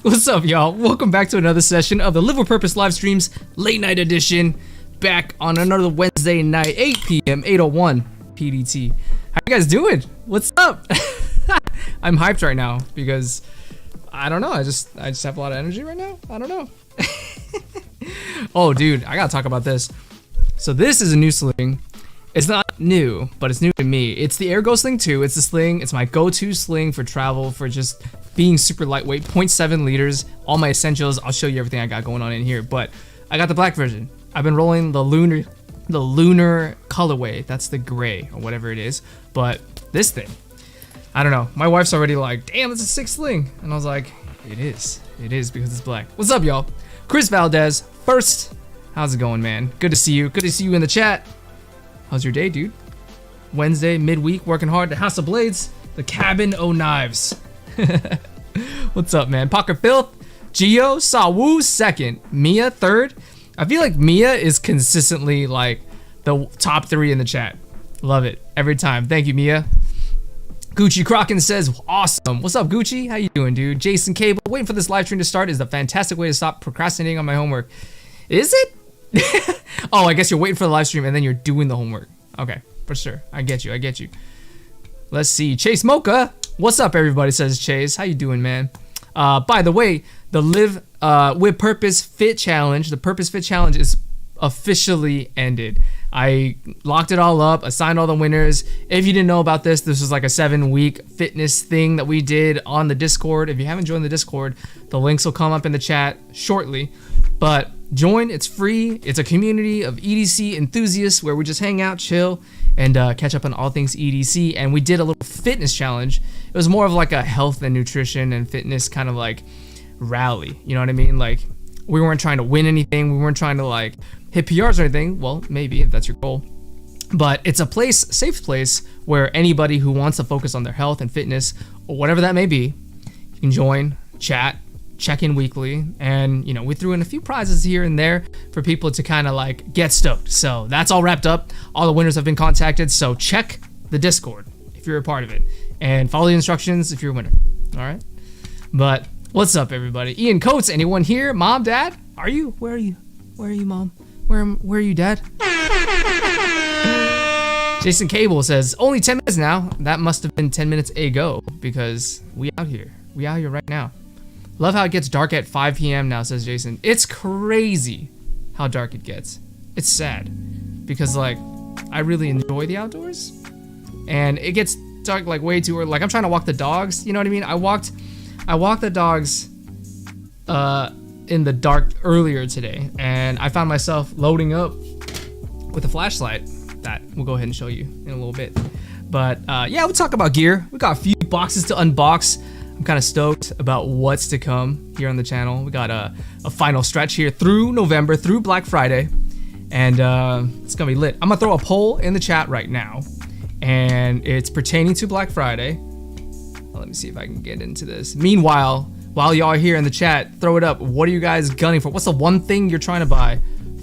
What's up, y'all? Welcome back to another session of the Live with Purpose live streams, late night edition. Back on another Wednesday night, 8 p.m., 8:01 PDT. How you guys doing? What's up? I'm hyped right now because I don't know. I just have a lot of energy right now. I don't know. Oh, dude, I gotta talk about this. So this is a new sling. It's not new, but it's new to me. It's the Ergo Sling 2. It's the sling. It's my go-to sling for travel, for just being super lightweight, 0.7 liters, all my essentials. I'll show you everything I got going on in here, but I got the black version. I've been rolling the lunar colorway. That's the gray or whatever it is. But this thing, I don't know. My wife's already like, damn, it's a sick sling. And I was like, it is because it's black. What's up, y'all? Chris Valdez, first. How's it going, man? Good to see you. Good to see you in the chat. How's your day, dude? Wednesday, midweek, working hard. The House of Blades, the Cabin O' Knives. What's up, man? Pocket Filth, Gio, Sawu, second. Mia, third. I feel like Mia is consistently like the top 3 in the chat. Love it every time. Thank you, Mia. Gucci Crocken says, awesome. What's up, Gucci? How you doing, dude? Jason Cable, waiting for this live stream to start is a fantastic way to stop procrastinating on my homework. Is it? Oh, I guess you're waiting for the live stream and then you're doing the homework. Okay, for sure. I get you. Let's see. Chase Mocha. What's up, everybody, says Chase. How you doing, man? By the way, the Live with Purpose Fit Challenge, the Purpose Fit Challenge is officially ended. I locked it all up, assigned all the winners. If you didn't know about this was like a 7-week fitness thing that we did on the Discord. If you haven't joined the Discord, the links will come up in the chat shortly. But join, it's free. It's a community of EDC enthusiasts where we just hang out, chill, and catch up on all things EDC. And we did a little fitness challenge. It was more of like a health and nutrition and fitness kind of like rally. You know what I mean? Like, we weren't trying to win anything. We weren't trying to like hit PRs or anything. Well, maybe if that's your goal. But it's a place, safe place, where anybody who wants to focus on their health and fitness or whatever that may be, you can join, chat, check in weekly, and you know, we threw in a few prizes here and there for people to kind of like get stoked. So that's all wrapped up. All the winners have been contacted, so check the Discord if you're a part of it and follow the instructions if you're a winner. All right, but what's up, everybody? Ian Coates, anyone here? Mom, Dad, are you? Where are you, Mom? Where are you, Dad? Jason Cable says only 10 minutes now. That must have been 10 minutes ago because we out here right now. Love how it gets dark at 5 p.m. now, says Jason. It's crazy how dark it gets. It's sad because like I really enjoy the outdoors and it gets dark like way too early. Like I'm trying to walk the dogs, you know what I mean? I walked the dogs in the dark earlier today and I found myself loading up with a flashlight that we'll go ahead and show you in a little bit. But yeah, we'll talk about gear. We got a few boxes to unbox. I'm kind of stoked about what's to come here on the channel. We got a final stretch here through November, through Black Friday, and it's gonna be lit. I'm gonna throw a poll in the chat right now, and it's pertaining to Black Friday. Well, let me see if I can get into this. Meanwhile, while y'all are here in the chat, throw it up. What are you guys gunning for? What's the one thing you're trying to buy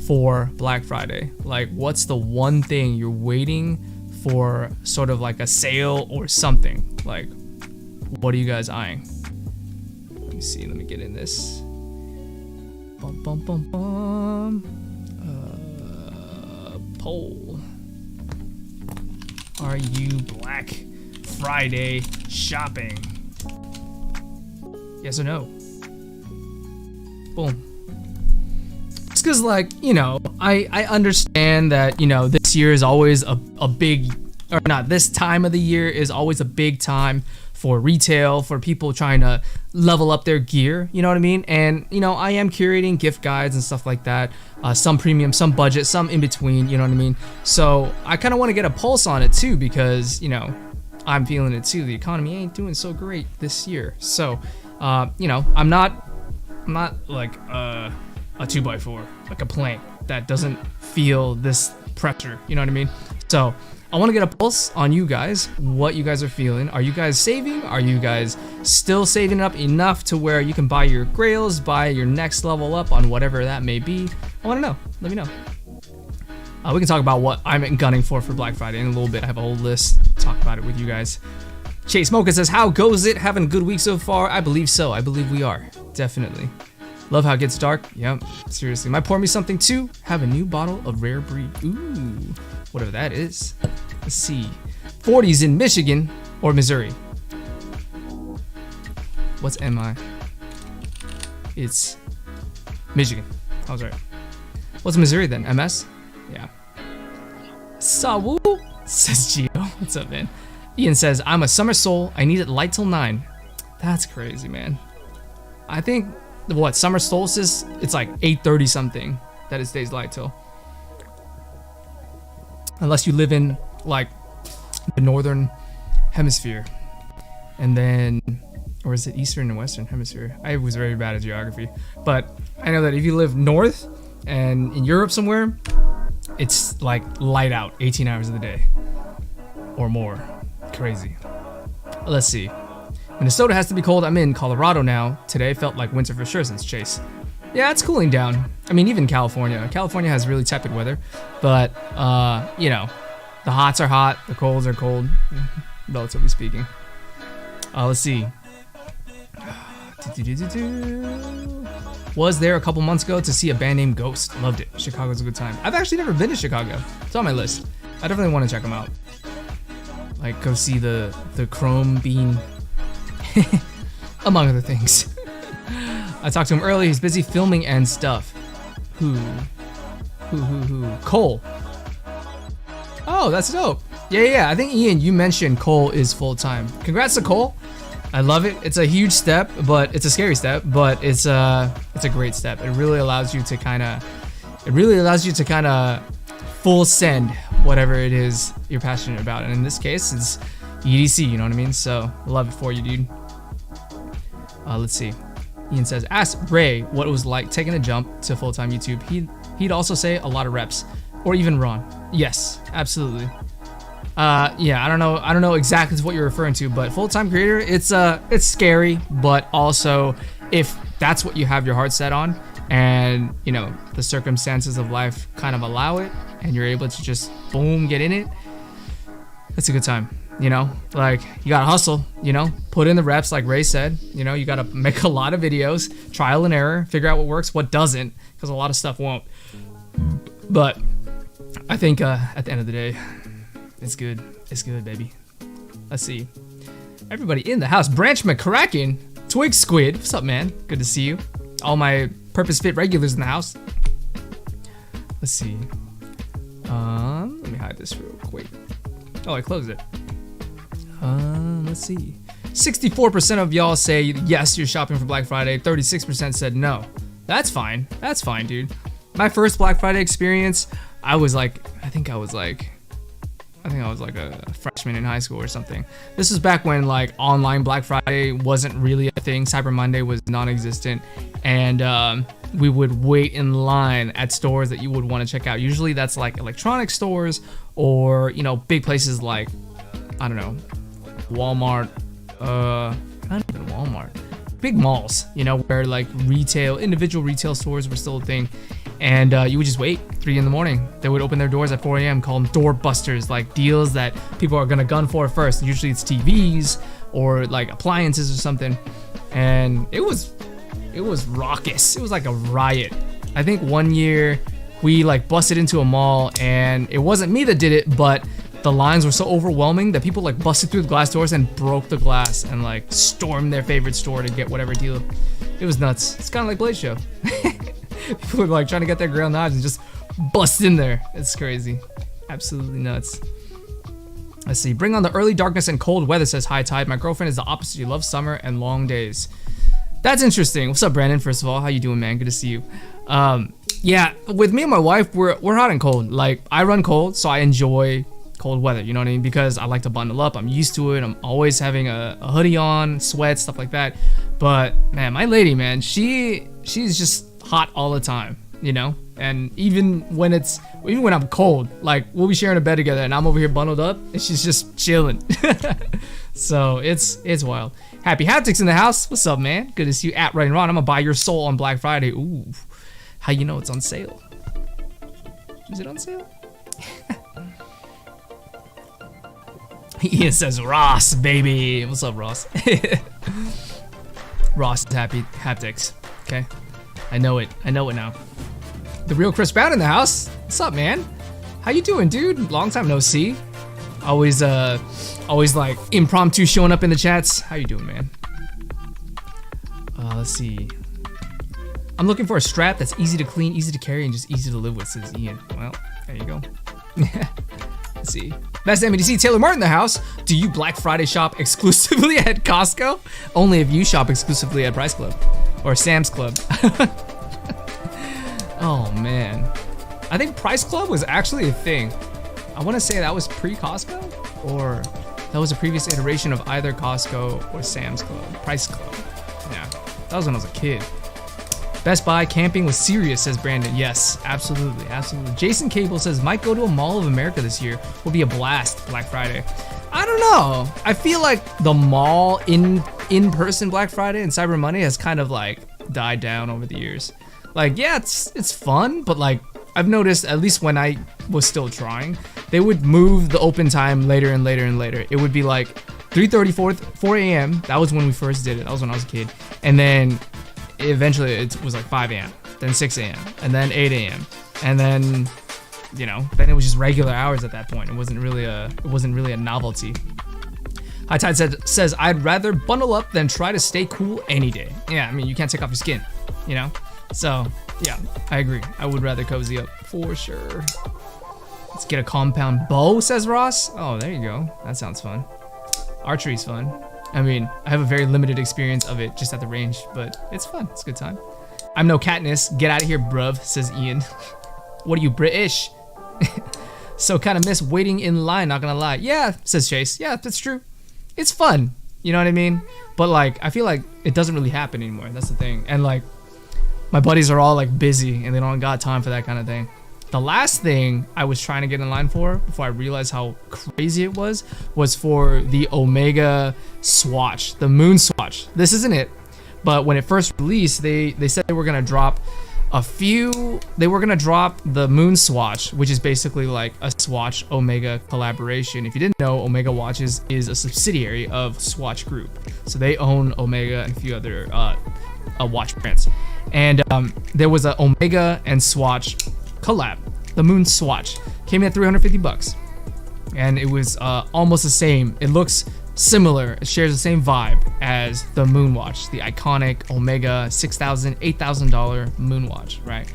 for Black Friday? Like, what's the one thing you're waiting for, sort of like a sale or something? Like, what are you guys eyeing? Let me see. Let me get in this. Poll. Are you Black Friday shopping? Yes or no? Boom. It's because, like, you know, I understand that, you know, this year is always a big, or not, this time of the year is always a big time for retail, for people trying to level up their gear, you know what I mean? And, you know, I am curating gift guides and stuff like that. Some premium, some budget, some in between, you know what I mean? So I kind of want to get a pulse on it too, because, you know, I'm feeling it too. The economy ain't doing so great this year. So, you know, I'm not like a 2x4, like a plank that doesn't feel this pressure, you know what I mean? So I want to get a pulse on you guys, what you guys are feeling. Are you guys saving? Are you guys still saving up enough to where you can buy your grails, buy your next level up on whatever that may be? I want to know. Let me know. We can talk about what I'm gunning for Black Friday in a little bit. I have a whole list. Talk about it with you guys. Chase Mocha says, how goes it? Having a good week so far? I believe so. I believe we are. Definitely. Love how it gets dark. Yep. Seriously. Might pour me something too. Have a new bottle of rare breed. Ooh. Whatever that is. Let's see. 40s in Michigan or Missouri. What's MI? It's Michigan. I was right. What's Missouri then? MS? Yeah. Sawu, says Gio. What's up, man? Ian says, I'm a summer soul. I need it light till 9. That's crazy, man. I think, what, summer solstice? It's like 8:30 something that it stays light till. Unless you live in, like, the northern hemisphere. And then, or is it eastern and western hemisphere? I was very bad at geography. But I know that if you live north and in Europe somewhere, it's like light out 18 hours of the day or more. Crazy. Let's see. Minnesota has to be cold. I'm in Colorado now. Today felt like winter for sure since Chase. Yeah, it's cooling down. I mean, even California. California has really tepid weather, but you know, the hots are hot, the colds are cold, relatively speaking. Let's see. Was there a couple months ago to see a band named Ghost. Loved it. Chicago's a good time. I've actually never been to Chicago. It's on my list. I definitely want to check them out. Like, go see the Chrome Bean, among other things. I talked to him earlier. He's busy filming and stuff. Who? Cole. Oh, that's dope. Yeah. I think, Ian, you mentioned Cole is full-time. Congrats to Cole. I love it. It's a huge step, but it's a scary step, but it's a great step. It really allows you to kind of full send whatever it is you're passionate about. And in this case, it's EDC, you know what I mean? So love it for you, dude. Let's see. Ian says, ask Ray what it was like taking a jump to full-time YouTube. He'd also say a lot of reps, or even Ron. Yes, absolutely. Yeah, I don't know exactly what you're referring to, but full-time creator, it's scary, but also if that's what you have your heart set on, and you know the circumstances of life kind of allow it, and you're able to just boom get in it, it's a good time. You know, like, you gotta hustle, you know, put in the reps like Ray said, you know, you gotta make a lot of videos, trial and error, figure out what works, what doesn't, because a lot of stuff won't. But I think at the end of the day, it's good, baby. Let's see. Everybody in the house. Branch McCracken, Twig Squid, what's up, man? Good to see you. All my Purpose Fit regulars in the house. Let's see. Let me hide this real quick. Oh, I closed it. Let's see. 64% of y'all say yes, you're shopping for Black Friday. 36% said no. That's fine. That's fine, dude. My first Black Friday experience, I was like a freshman in high school or something. This was back when like online Black Friday wasn't really a thing. Cyber Monday was non-existent, and we would wait in line at stores that you would want to check out. Usually that's like electronic stores, or you know, big places like, I don't know, Walmart, not even Walmart, big malls, you know, where like individual retail stores were still a thing. And you would just wait 3 in the morning. They would open their doors at 4 a.m. Call them door busters, like deals that people are gonna gun for first. Usually it's TVs or like appliances or something. And it was raucous. It was like a riot. I think one year we like busted into a mall, and it wasn't me that did it, but the lines were so overwhelming that people like busted through the glass doors and broke the glass and like stormed their favorite store to get whatever deal. It was nuts. It's kind of like Blade Show. People are like trying to get their grill knives and just bust in there. It's crazy. Absolutely nuts. Let's see. Bring on the early darkness and cold weather, says High Tide. My girlfriend is the opposite. She loves summer and long days. That's interesting. What's up, Brandon? First of all, how you doing, man? Good to see you. Yeah, with me and my wife, we're hot and cold. Like, I run cold, so I enjoy cold weather, you know what I mean? Because I like to bundle up. I'm used to it. I'm always having a hoodie on, sweats, stuff like that. But man, my lady, man, she's just hot all the time, you know? And even when I'm cold, like, we'll be sharing a bed together and I'm over here bundled up and she's just chilling. So it's wild. Happy Haptics in the house. What's up, man? Good to see you at Right and Ron. I'm gonna buy your soul on Black Friday. Ooh, how you know it's on sale? Is it on sale? Ian says Ross, baby. What's up, Ross? Ross is happy haptics. Okay, I know it. I know it now. The real Chris Brown in the house. What's up, man? How you doing, dude? Long time no see. Always like impromptu showing up in the chats. How you doing, man? Let's see. I'm looking for a strap that's easy to clean, easy to carry, and just easy to live with, says Ian. Well, there you go. Let's see. Best MDC, Taylor Martin in the house. Do you Black Friday shop exclusively at Costco? Only if you shop exclusively at Price Club or Sam's Club. Oh man, I think Price Club was actually a thing. I want to say that was pre-Costco, or that was a previous iteration of either Costco or Sam's Club. Price Club. Yeah, that was when I was a kid. Best Buy camping was serious, says Brandon. Yes, absolutely, absolutely. Jason Cable says, might go to a Mall of America this year. Will be a blast, Black Friday. I don't know. I feel like the mall in-person Black Friday and Cyber Monday has kind of like died down over the years. Like, yeah, it's fun, but like I've noticed, at least when I was still trying, they would move the open time later and later and later. It would be like 3:30, 4 a.m. That was when we first did it. That was when I was a kid. And then eventually it was like 5 a.m., then 6 a.m., and then 8 a.m. And then, you know, then it was just regular hours at that point. It wasn't really a novelty. High Tide says, I'd rather bundle up than try to stay cool any day. Yeah, I mean, you can't take off your skin, you know? So, yeah, I agree. I would rather cozy up for sure. Let's get a compound bow, says Ross. Oh, there you go. That sounds fun. Archery's fun. I mean, I have a very limited experience of it just at the range, but it's fun. It's a good time. I'm no Katniss. Get out of here, bruv, says Ian. What are you, British? So kind of miss waiting in line, not gonna lie. Yeah, says Chase. Yeah, that's true. It's fun. You know what I mean? But like, I feel like it doesn't really happen anymore. That's the thing. And like, my buddies are all like busy and they don't got time for that kind of thing. The last thing I was trying to get in line for before I realized how crazy it was for the Omega Swatch, the Moon Swatch. This isn't it, but when it first released, they said they were gonna drop the Moon Swatch, which is basically like a Swatch Omega collaboration. If you didn't know, Omega Watches is a subsidiary of Swatch Group. So they own Omega and a few other watch brands. And there was a Omega and Swatch collab. The Moon Swatch came in at $350, and it was almost the same. It looks similar. It shares the same vibe as the Moon Watch, the iconic Omega $6,000, $8,000 Moon Watch, right?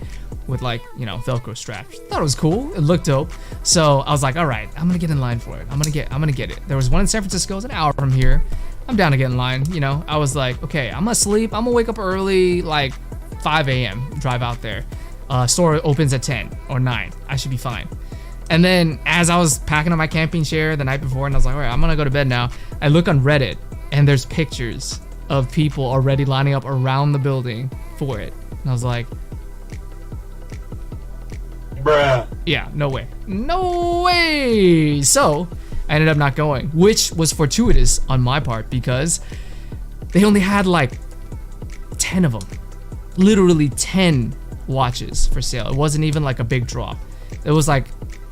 With like, you know, Velcro straps. Thought it was cool. It looked dope. So I was like, all right, I'm gonna get in line for it. I'm gonna get it. There was one in San Francisco. It's an hour from here. I'm down to get in line. You know, I was like, okay, I'm gonna sleep. I'm gonna wake up early, like 5 a.m. Drive out there. Store opens at 10 or 9. I should be fine. And then as I was packing up my camping chair the night before, and I was like, all right, I'm gonna go to bed now. I look on Reddit, and there's pictures of people already lining up around the building for it. And I was like, bruh. Yeah, no way. No way. So I ended up not going, which was fortuitous on my part because they only had like 10 of them. Literally 10 watches for sale. It wasn't even like a big drop. It was like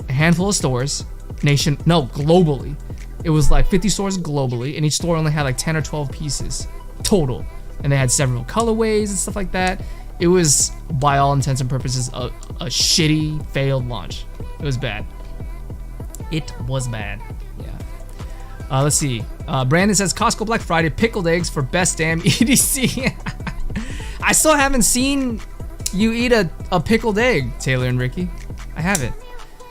a handful of stores, globally. It was like 50 stores globally, and each store only had like 10 or 12 pieces total. And they had several colorways and stuff like that. It was, by all intents and purposes, a shitty, failed launch. It was bad. It was bad. Yeah. Let's see. Brandon says Costco Black Friday pickled eggs for best damn EDC. I still haven't seen you eat a pickled egg, Taylor and Ricky. I haven't.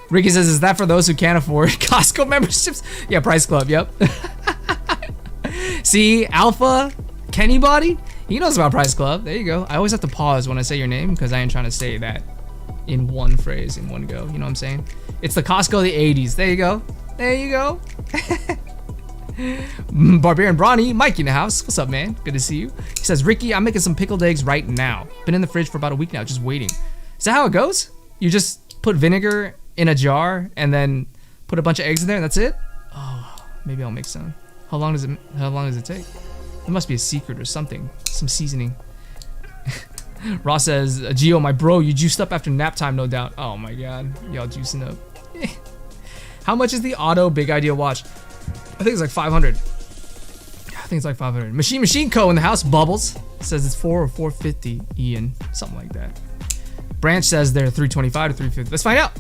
Ricky says, is that for those who can't afford Costco memberships? Yeah, Price Club, yep. See, Alpha, Kenny Body, he knows about Price Club. There you go. I always have to pause when I say your name because I ain't trying to say that in one phrase, in one go. You know what I'm saying? It's the Costco of the 80s. There you go. There you go. Barbarian Brawny, Mike in the house. What's up, man? Good to see you. He says, Ricky, I'm making some pickled eggs right now. Been in the fridge for about a week now, just waiting. Is that how it goes? You just put vinegar in a jar and then put a bunch of eggs in there and that's it? Oh, maybe I'll make some. How long does it take? It must be a secret or something. Some seasoning. Ross says, Gio, my bro, you juiced up after nap time, no doubt. Oh my god, y'all juicing up. How much is the Auto Big Idea watch? I think it's like 500. I think it's like 500. Machine Co in the house. Bubbles says it's 4 or 450. Ian, something like that. Branch says they're 325 to 350. Let's find out.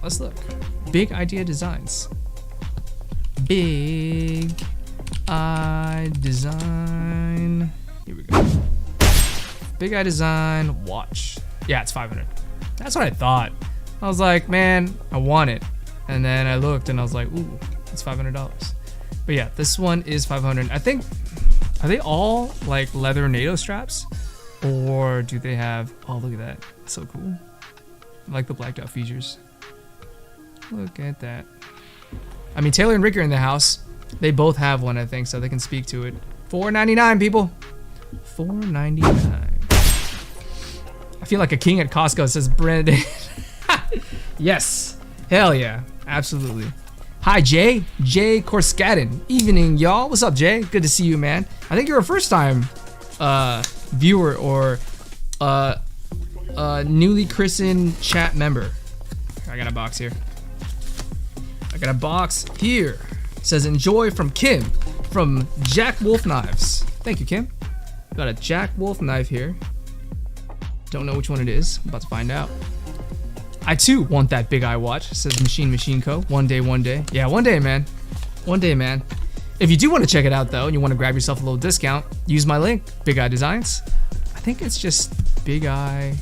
Let's look. Big Idea Designs. Big Eye Design. Here we go. Big Eye Design watch. Yeah, it's 500. That's what I thought. I was like, man, I want it. And then I looked and I was like, ooh, it's $500. But yeah, this one is 500. I think, are they all like leather NATO straps? Or do they have, oh, look at that. That's so cool. I like the blacked out features. Look at that. I mean, Taylor and Rick are in the house. They both have one, I think, so they can speak to it. $4.99, people. $4.99. I feel like a king at Costco, says Brandon. Yes. Hell yeah. Absolutely. Hi, Jay. Jay Korskadin. Evening, y'all. What's up, Jay? Good to see you, man. I think you're a first-time viewer or newly christened chat member. I got a box here. It says enjoy from Kim from Jack Wolf Knives. Thank you, Kim. Got a Jack Wolf knife here. Don't know which one it is. I'm about to find out. I too want that Big Eye watch. It says Machine Co. One day. Yeah, one day, man. One day, man. If you do want to check it out though, and you want to grab yourself a little discount, use my link, Big Eye Designs. I think it's just Big Eye.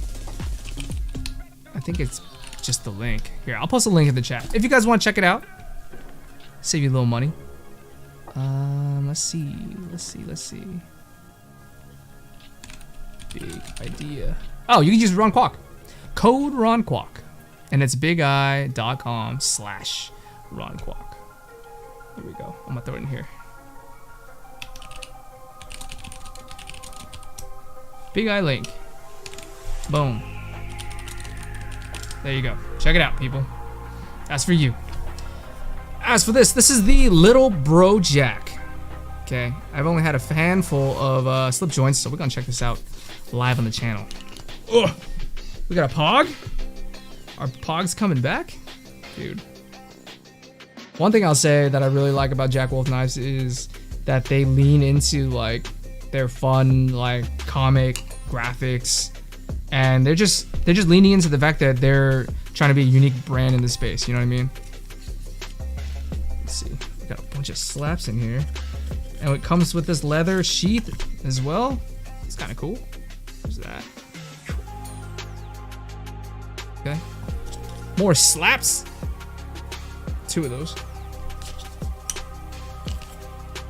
I think it's just the link. Here, I'll post a link in the chat. If you guys want to check it out, save you a little money. Let's see. Big Idea. Oh, you can use Ron Kwok. Code Ron Kwok. And it's bigeye.com/Ron Kwok. Here we go. I'm gonna throw it in here. Big Eye link. Boom. There you go. Check it out, people. That's for you. As for this is the Little Bro Jack. Okay, I've only had a handful of slip joints, so we're gonna check this out live on the channel. Ugh. We got a Pog? Are Pogs coming back? Dude. One thing I'll say that I really like about Jack Wolf Knives is that they lean into like their fun, like comic graphics, and they're just leaning into the fact that they're trying to be a unique brand in the space. You know what I mean? Let's see. We got a bunch of slaps in here, and it comes with this leather sheath as well. It's kind of cool. There's that. Okay. More slaps. 2 of those.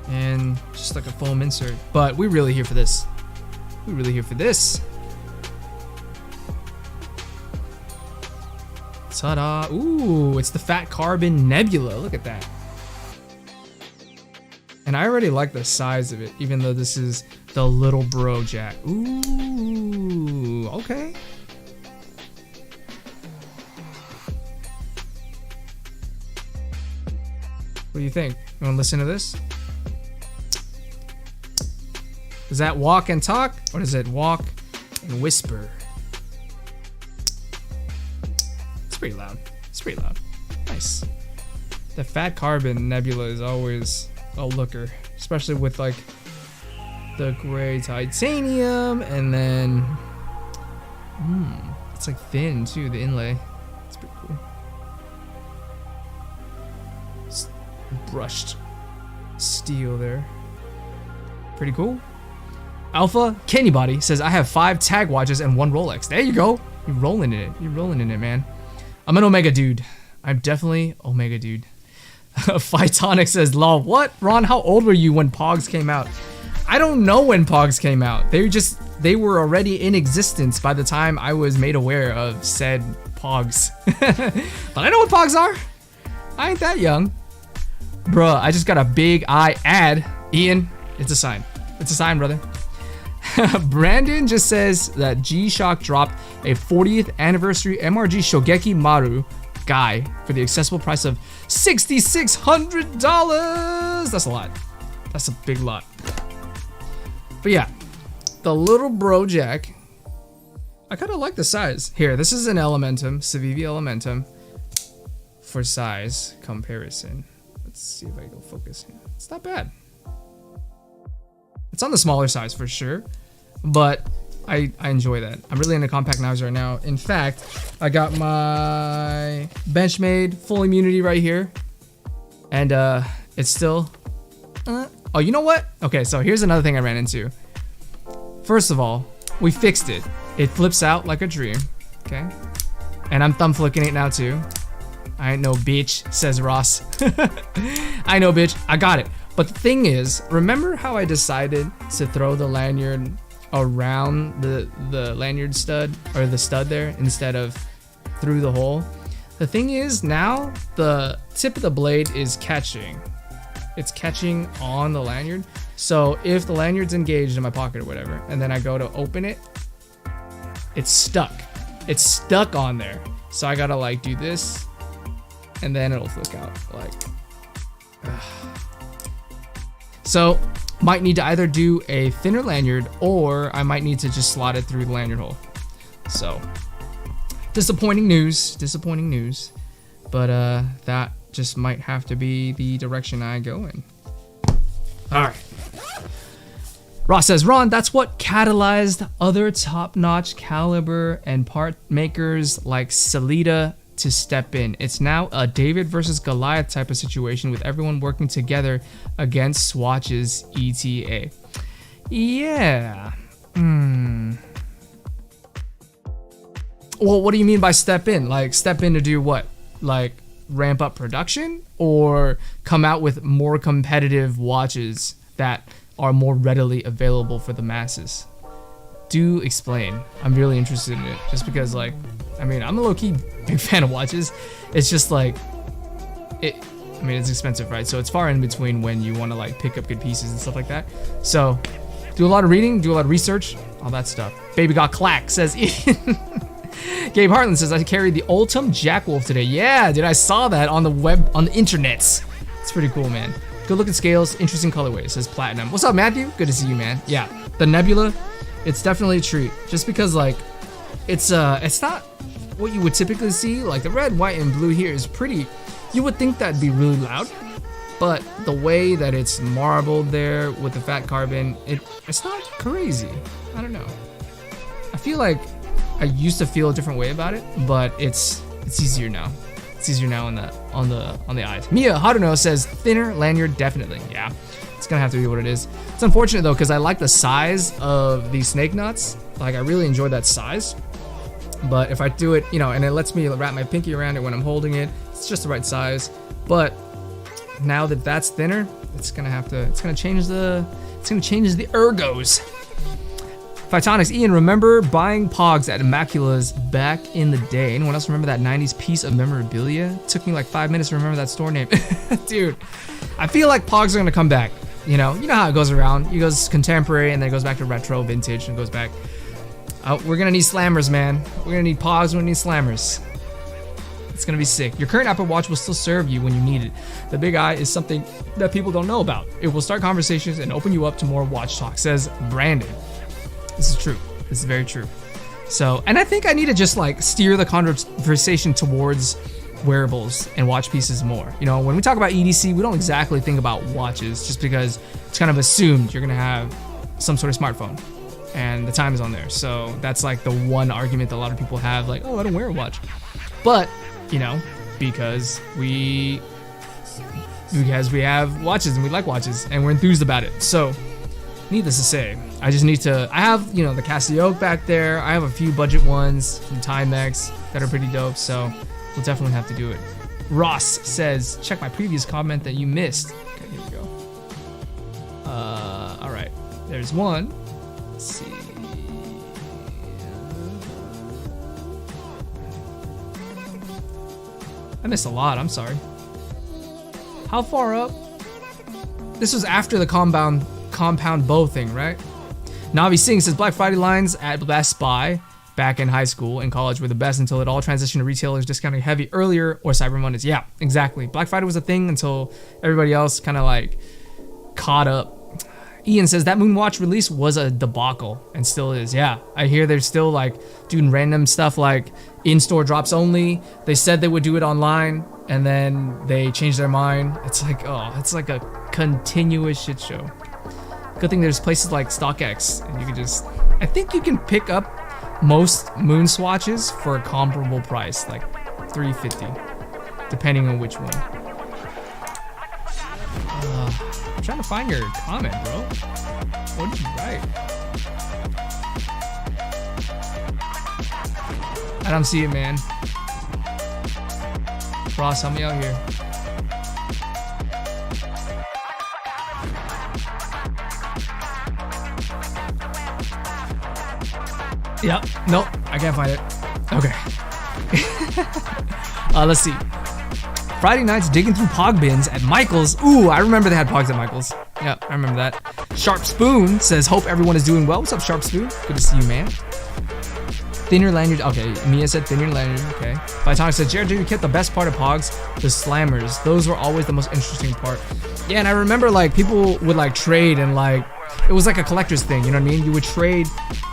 And just like a foam insert. But we're really here for this. Ta-da. Ooh, it's the Fat Carbon Nebula. Look at that. And I already like the size of it, even though this is the Little Bro Jack. Ooh, okay. What do you think? You wanna listen to this? Does that walk and talk? Or does it walk and whisper? It's pretty loud. Nice. The Fat Carbon Nebula is always a looker, especially with like the gray titanium, and then it's like thin too, the inlay. It's pretty cool. Brushed steel there. Pretty cool. Alpha Kenny Body says, I have 5 tag watches and 1 Rolex. There you go. You're rolling in it, man. I'm an Omega dude. I'm definitely Omega dude. Phytonic says, lol, what? Ron, how old were you when Pogs came out? I don't know when Pogs came out. They were already in existence by the time I was made aware of said Pogs. But I know what Pogs are. I ain't that young. Bruh, I just got a Big Eye ad. Ian, it's a sign. It's a sign, brother. Brandon just says that G-Shock dropped a 40th anniversary MRG Shogeki Maru guy for the accessible price of $6,600. That's a lot. That's a big lot. But yeah, the Little Bro Jack. I kind of like the size. Here, this is an Elementum, Civivi Elementum, for size comparison. Let's see if I go focus. It's not bad. It's on the smaller size for sure, but I enjoy that. I'm really into compact knives right now. In fact, I got my Benchmade full immunity right here, and it's still. Oh, you know what? Okay, so here's another thing I ran into. First of all, we fixed it. It flips out like a dream. Okay, and I'm thumb flicking it now too. I ain't no bitch, says Ross. I know, bitch. I got it. But the thing is, remember how I decided to throw the lanyard around the lanyard stud, or the stud there, instead of through the hole? The thing is, now the tip of the blade is catching. It's catching on the lanyard. So if the lanyard's engaged in my pocket or whatever, and then I go to open it, it's stuck. It's stuck on there. So I gotta like do this, and then it'll flick out. Like, so might need to either do a thinner lanyard, or I might need to just slot it through the lanyard hole. So disappointing news, but that just might have to be the direction I go in. All right. Ross says, Ron, that's what catalyzed other top-notch caliber and part makers like Salida to step in. It's now a David versus Goliath type of situation with everyone working together against Swatch's ETA. Yeah. Well, what do you mean by step in? Like, step in to do what? Like, ramp up production, or come out with more competitive watches that are more readily available for the masses? Do explain. I'm really interested in it, just because, like, I mean, I'm a low-key big fan of watches. It's just like, I mean, it's expensive, right? So it's far in between when you want to like pick up good pieces and stuff like that. So do a lot of reading, do a lot of research, all that stuff. Baby got clack, says Ian. Gabe Hartland says, I carried the Ultim Jackwolf today. Yeah, dude, I saw that on the web, on the internets. It's pretty cool, man. Good looking scales, interesting colorways, says Platinum. What's up, Matthew? Good to see you, man. Yeah, the Nebula, it's definitely a treat. Just because, like, it's not what you would typically see. Like, the red, white, and blue here is pretty, you would think that'd be really loud, but the way that it's marbled there with the fat carbon, it's not crazy. I don't know. I feel like I used to feel a different way about it, but it's easier now. It's easier now on the eyes. Mia Haruno says thinner lanyard, definitely. Yeah, it's gonna have to be what it is. It's unfortunate though, because I like the size of these snake nuts. Like, I really enjoy that size. But if I do it, you know, and it lets me wrap my pinky around it when I'm holding it, it's just the right size. But now that that's thinner, it's gonna change the ergos. Phytonics, Ian, remember buying Pogs at Immacula's back in the day? Anyone else remember that 90s piece of memorabilia? It took me like 5 minutes to remember that store name. Dude, I feel like Pogs are gonna come back. You know how it goes around. It goes contemporary and then it goes back to retro, vintage, and goes back. We're gonna need slammers, man. We're gonna need Pogs, we're gonna need slammers. It's gonna be sick. Your current Apple Watch will still serve you when you need it. The Big Eye is something that people don't know about. It will start conversations and open you up to more watch talk, says Brandon. This is true. This is very true. So, and I think I need to just like steer the conversation towards wearables and watch pieces more. You know, when we talk about EDC, we don't exactly think about watches just because it's kind of assumed you're gonna have some sort of smartphone and the time is on there. So that's like the one argument that a lot of people have, like, oh, I don't wear a watch. But, you know, because we have watches and we like watches and we're enthused about it. So, needless to say, I have, you know, the Casio back there. I have a few budget ones from Timex that are pretty dope, so we'll definitely have to do it. Ross says, check my previous comment that you missed. Okay, here we go. All right, there's one. Let's see. I missed a lot, I'm sorry. How far up? This was after the compound bow thing, right? Navi Singh says Black Friday lines at Best Buy back in high school and college were the best until it all transitioned to retailers discounting heavy earlier or Cyber Mondays. Yeah, exactly. Black Friday was a thing until everybody else kind of like caught up Ian says that Moonwatch release was a debacle and still is. Yeah, I hear they're still like doing random stuff like in-store drops only. They said they would do it online and then they changed their mind. It's like, oh, it's like a continuous shit show. Good thing there's places like StockX and you can just, I think you can pick up most moon swatches for a comparable price, like $3.50, depending on which one. I'm trying to find your comment, bro. What did you write? I don't see it, man. Ross, help me out here. Yep. Nope. I can't find it. Okay. Let's see. Friday nights digging through Pog bins at Michael's. Ooh, I remember they had Pogs at Michael's. Yeah, I remember that. Sharp Spoon says, hope everyone is doing well. What's up, Sharp Spoon? Good to see you, man. Thinner lanyard. Okay, Mia said thinner lanyard. Okay. Vitonic said, Jared, you kept the best part of Pogs, the slammers. Those were always the most interesting part. Yeah, and I remember like people would like trade and like, it was like a collector's thing, you know what I mean? You would trade,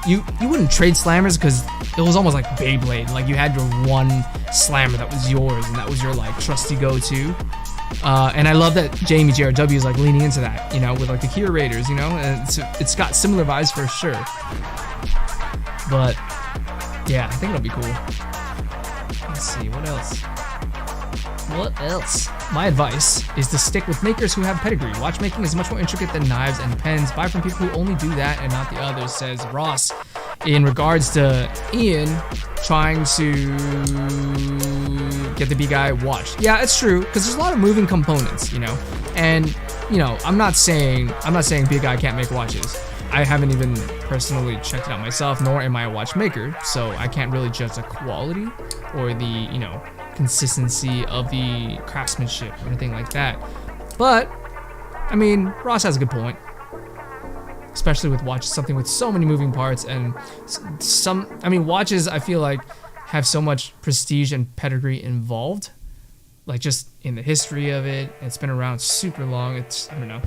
you wouldn't trade slammers because it was almost like Beyblade. Like you had your one slammer that was yours and that was your like trusty go-to. And I love that Jamie JRW is like leaning into that, you know, with like the curators, you know, and it's got similar vibes for sure. But yeah, I think it'll be cool. Let's see, what else? What else? My advice is to stick with makers who have pedigree. Watchmaking is much more intricate than knives and pens. Buy from people who only do that and not the others, says Ross. In regards to Ian trying to get the B-Guy watch. Yeah, it's true, because there's a lot of moving components, you know? And, you know, I'm not saying B-Guy can't make watches. I haven't even personally checked it out myself, nor am I a watchmaker, so I can't really judge the quality or the, you know, consistency of the craftsmanship or anything like that. But I mean, Ross has a good point, especially with watches, something with so many moving parts and watches I feel like have so much prestige and pedigree involved, like just in the history of it. It's been around super long. It's, I don't know,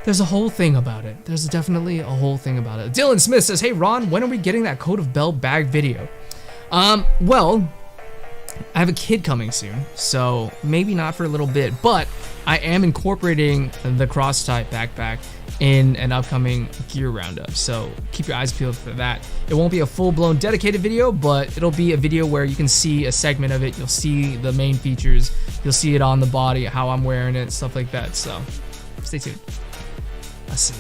there's a whole thing about it. There's definitely a whole thing about it. Dylan Smith says, hey Ron, when are we getting that Code of Bell bag video? Well, I have a kid coming soon, so maybe not for a little bit, but I am incorporating the cross-type backpack in an upcoming gear roundup, so keep your eyes peeled for that. It won't be a full-blown dedicated video, but it'll be a video where you can see a segment of it. You'll see the main features, you'll see it on the body, how I'm wearing it, stuff like that, so stay tuned. Let's see.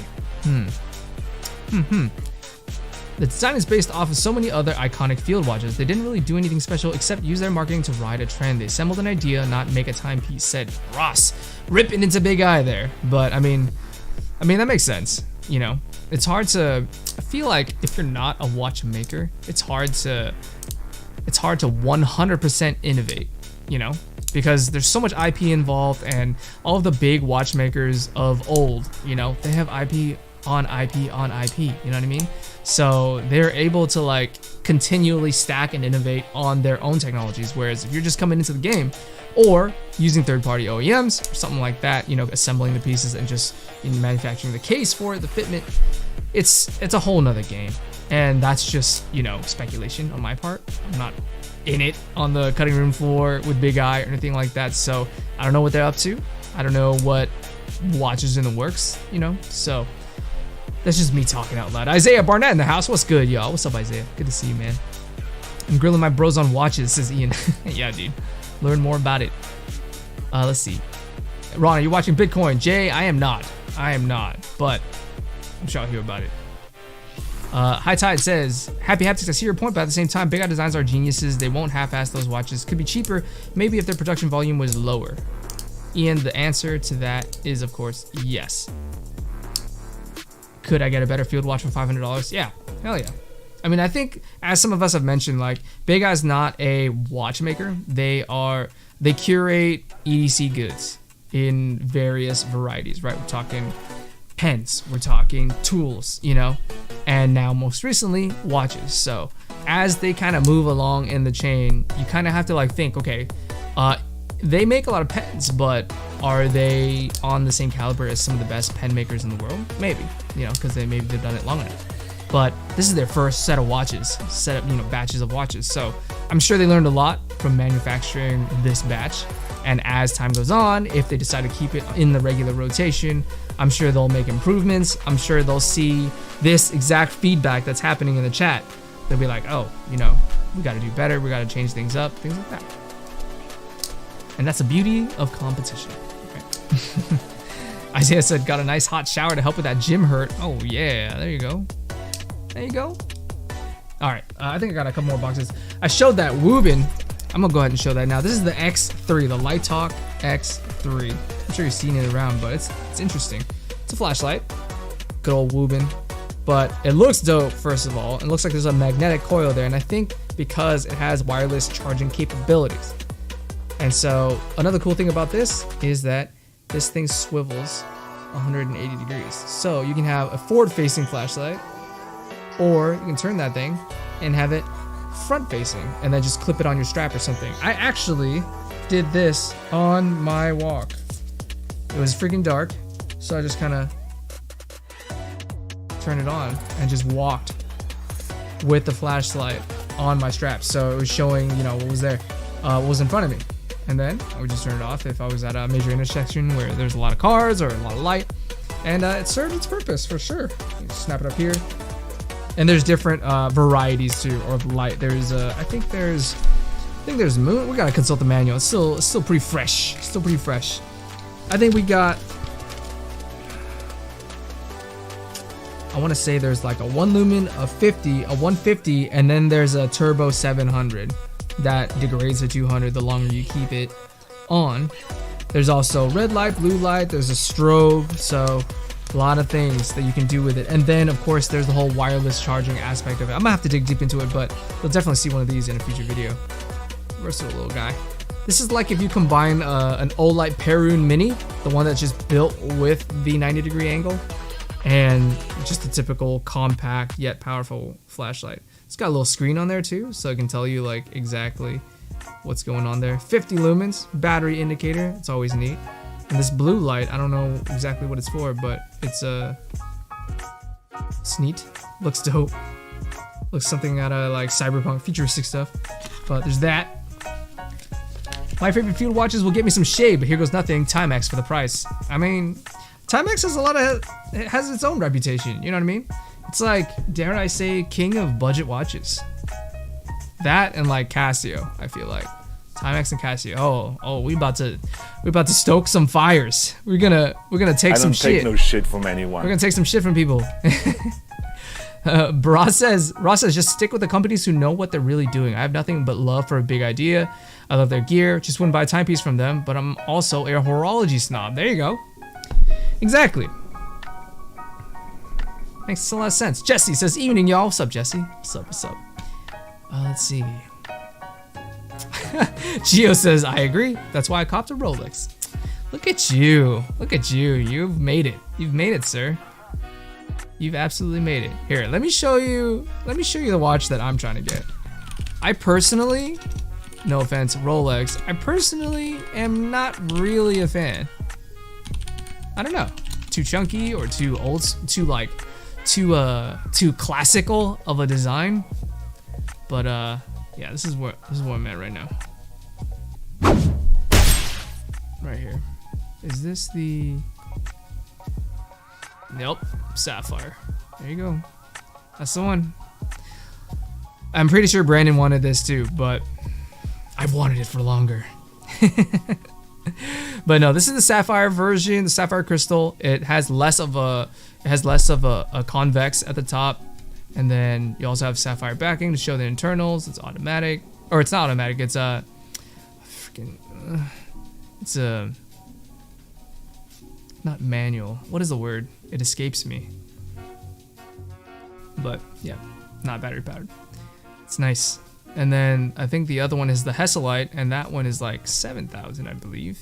The design is based off of so many other iconic field watches. They didn't really do anything special except use their marketing to ride a trend. They assembled an idea, not make a timepiece, said Ross, ripping into Big Eye there. But I mean that makes sense. You know, it's hard to, I feel like if you're not a watchmaker, it's hard to 100% innovate, you know, because there's so much IP involved, and all of the big watchmakers of old, you know, they have IP on IP on IP, you know what I mean? So they're able to like continually stack and innovate on their own technologies, whereas if you're just coming into the game or using third-party OEMs or something like that, you know, assembling the pieces and just manufacturing the case for it, the fitment, it's a whole nother game. And that's just, you know, speculation on my part. I'm not in it on the cutting room floor with Big Eye or anything like that, so I don't know what they're up to. I don't know what watches in the works, you know, so that's just me talking out loud. Isaiah Barnett in the house. What's good, y'all? What's up, Isaiah? Good to see you, man. I'm grilling my bros on watches, says Ian. Yeah, dude. Learn more about it. Let's see. Ron, are you watching Bitcoin? Jay, I am not. But I'm sure I'll hear about it. High Tide says, happy haptics, I see your point, but at the same time, Big Eye Designs are geniuses. They won't half-ass those watches. Could be cheaper, maybe if their production volume was lower. Ian, the answer to that is, of course, yes. Could I get a better field watch for $500? Yeah, hell yeah. I mean, I think, as some of us have mentioned, like, Big Eye's not a watchmaker. They curate EDC goods in various varieties, right? We're talking pens, we're talking tools, you know, and now most recently, watches. So as they kind of move along in the chain, you kind of have to like think, okay, they make a lot of pens, but are they on the same caliber as some of the best pen makers in the world? Maybe, you know, because they've done it long enough. But this is their first set of watches, batches of watches. So I'm sure they learned a lot from manufacturing this batch. And as time goes on, if they decide to keep it in the regular rotation, I'm sure they'll make improvements. I'm sure they'll see this exact feedback that's happening in the chat. They'll be like, oh, you know, we got to do better. We got to change things up, things like that. And that's the beauty of competition. Okay. Isaiah said, got a nice hot shower to help with that gym hurt. Oh yeah, there you go. There you go. All right, I think I got a couple more boxes. I showed that Woobin. I'm gonna go ahead and show that now. This is the X3, the Light Talk X3. I'm sure you've seen it around, but it's interesting. It's a flashlight, good old Woobin. But it looks dope, first of all. It looks like there's a magnetic coil there, and I think because it has wireless charging capabilities. And so another cool thing about this is that this thing swivels 180 degrees. So you can have a forward-facing flashlight, or you can turn that thing and have it front-facing, and then just clip it on your strap or something. I actually did this on my walk. It was freaking dark, so I just kind of turned it on and just walked with the flashlight on my strap. So it was showing, you know, what was there, what was in front of me. And then I would just turn it off if I was at a major intersection where there's a lot of cars or a lot of light. And it served its purpose for sure. You just snap it up here. And there's different varieties too, or light. There's I think there's moon. We gotta consult the manual. It's still pretty fresh. Still pretty fresh. I think we got, I want to say there's like a 1 lumen, a 50, a 150, and then there's a turbo 700 that degrades to 200 the longer you keep it on. There's also red light, blue light. There's a strobe. So a lot of things that you can do with it. And then of course there's the whole wireless charging aspect of it. I'm gonna have to dig deep into it, but you'll definitely see one of these in a future video. Versatile little guy. This is like if you combine an Olight Perun Mini, the one that's just built with the 90-degree angle, and just a typical compact yet powerful flashlight. It's got a little screen on there too, so it can tell you like exactly what's going on there. 50 lumens, battery indicator. It's always neat. And this blue light, I don't know exactly what it's for, but it's neat. Looks dope. Looks something out of like cyberpunk futuristic stuff. But there's that. My favorite field watches will get me some shade, but here goes nothing. Timex for the price. I mean, Timex has it has its own reputation. You know what I mean? It's like, dare I say, king of budget watches. That and like Casio, I feel like. Timex and Casio. Oh, we about to stoke some fires. We're gonna take some shit. I don't take no shit from anyone. We're gonna take some shit from people. Ross says, just stick with the companies who know what they're really doing. I have nothing but love for a big idea. I love their gear. Just wouldn't buy a timepiece from them, but I'm also a horology snob. There you go. Exactly. Makes a lot of sense. Jesse says, evening, y'all. What's up, Jesse? What's up? Let's see. Gio says, I agree. That's why I copped a Rolex. Look at you. You've made it. You've made it, sir. You've absolutely made it. Here, let me show you the watch that I'm trying to get. I personally, no offense, Rolex, I personally am not really a fan. I don't know. Too chunky or too old, too classical of a design. But yeah, this is where I'm at right now. Right here. Is this the... Nope, Sapphire. There you go. That's the one. I'm pretty sure Brandon wanted this too, but I've wanted it for longer. But no, this is the Sapphire version, the Sapphire Crystal. It has less of a convex at the top, and then you also have Sapphire backing to show the internals. It's automatic, or it's not automatic. It's not manual. What is the word? It escapes me. But yeah, not battery powered. It's nice. And then I think the other one is the Hesselite, and that one is like 7,000, I believe.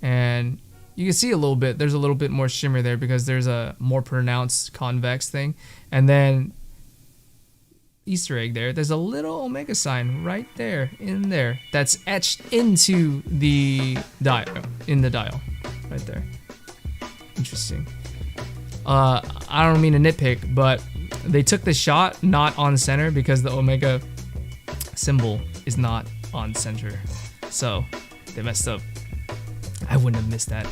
And you can see a little bit, there's a little bit more shimmer there because there's a more pronounced convex thing. And then Easter egg there. There's a little Omega sign right there, in there, that's etched into the dial, right there. Interesting. I don't mean to nitpick, but they took the shot not on center because the Omega symbol is not on center. So they messed up. I wouldn't have missed that.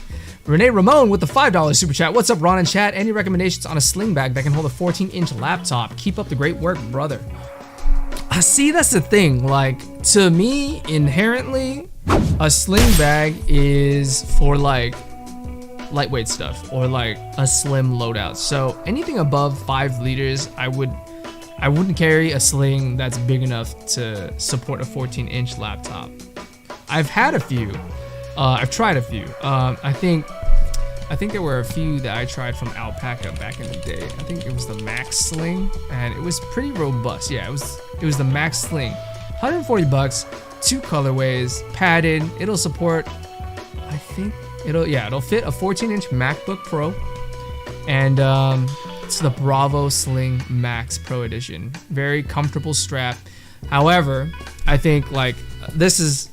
Renee Ramon with the $5 super chat. What's up, Ron and chat? Any recommendations on a sling bag that can hold a 14-inch laptop? Keep up the great work, brother. I see, that's the thing. Like, to me, inherently, a sling bag is for like lightweight stuff or like a slim loadout. So anything above 5 liters, I wouldn't carry a sling that's big enough to support a 14-inch laptop. I've had a few. I've tried a few. I think there were a few that I tried from Alpaca back in the day. I think it was the Max Sling, and it was pretty robust. Yeah, it was the Max Sling. 140 bucks, 2 colorways, padded. It'll support, I think it'll fit a 14-inch MacBook Pro, and it's the Bravo Sling Max Pro Edition. Very comfortable strap. However, I think like this is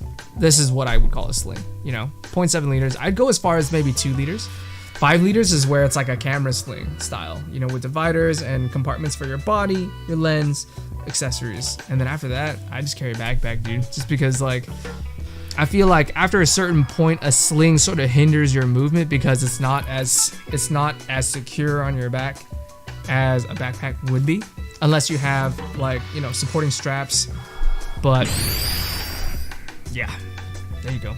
what I would call a sling, you know, 0.7 liters. I'd go as far as maybe 2 liters. 5 liters is where it's like a camera sling style, you know, with dividers and compartments for your body, your lens, accessories. And then after that, I just carry a backpack, dude, just because like, I feel like after a certain point, a sling sort of hinders your movement because it's not as secure on your back as a backpack would be, unless you have like, you know, supporting straps. But yeah, there you go.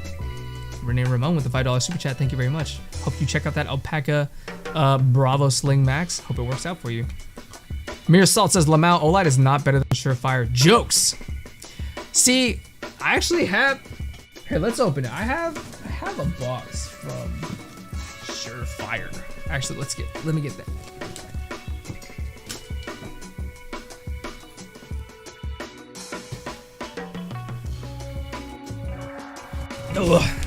Renee Ramon with the $5 super chat. Thank you very much. Hope you check out that Alpaca Bravo Sling Max. Hope it works out for you. Mir Salt says Lamau OLED is not better than Surefire. Jokes. See, I actually have. Here, let's open it. I have a box from Surefire. Actually, let me get that. Ugh.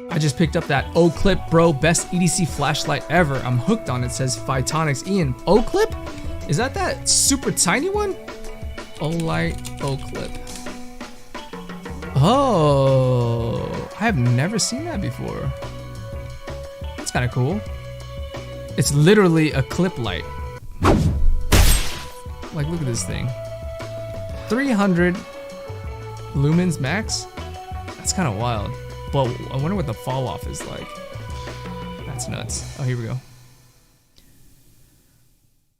I just picked up that O-Clip, bro. Best EDC flashlight ever. I'm hooked on it, says Phytonics. Ian, O-Clip? Is that super tiny one? O-Light, O-Clip. Oh, I have never seen that before. That's kind of cool. It's literally a clip light. Like, look at this thing. 300 lumens max? That's kind of wild. But I wonder what the fall off is like. That's nuts. Oh, here we go.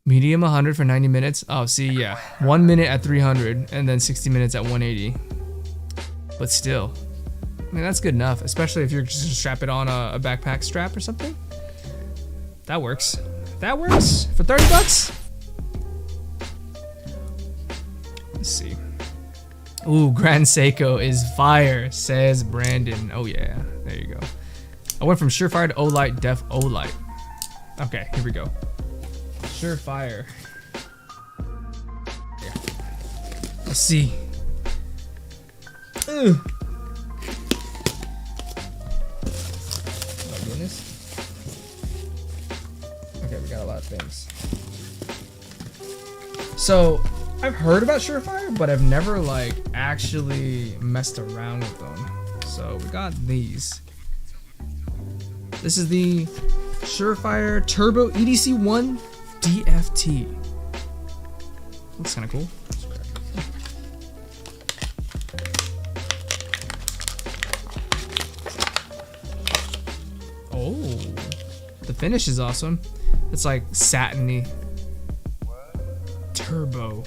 Medium 100 for 90 minutes. Oh, see, yeah. 1 minute at 300 and then 60 minutes at 180. But still, I mean, that's good enough, especially if you're just gonna strap it on a backpack strap or something. That works. That works for 30 bucks. Let's see. Ooh, Grand Seiko is fire, says Brandon. Oh yeah, there you go. I went from Surefire to O-Light, Def O-Light. Okay, here we go. Surefire. Yeah. Let's see. Ugh. Oh goodness. Okay, we got a lot of things. So, I've heard about Surefire, but I've never like actually messed around with them. So we got these. This is the Surefire Turbo EDC1 DFT. Looks kind of cool. Oh, the finish is awesome. It's like satiny. Turbo.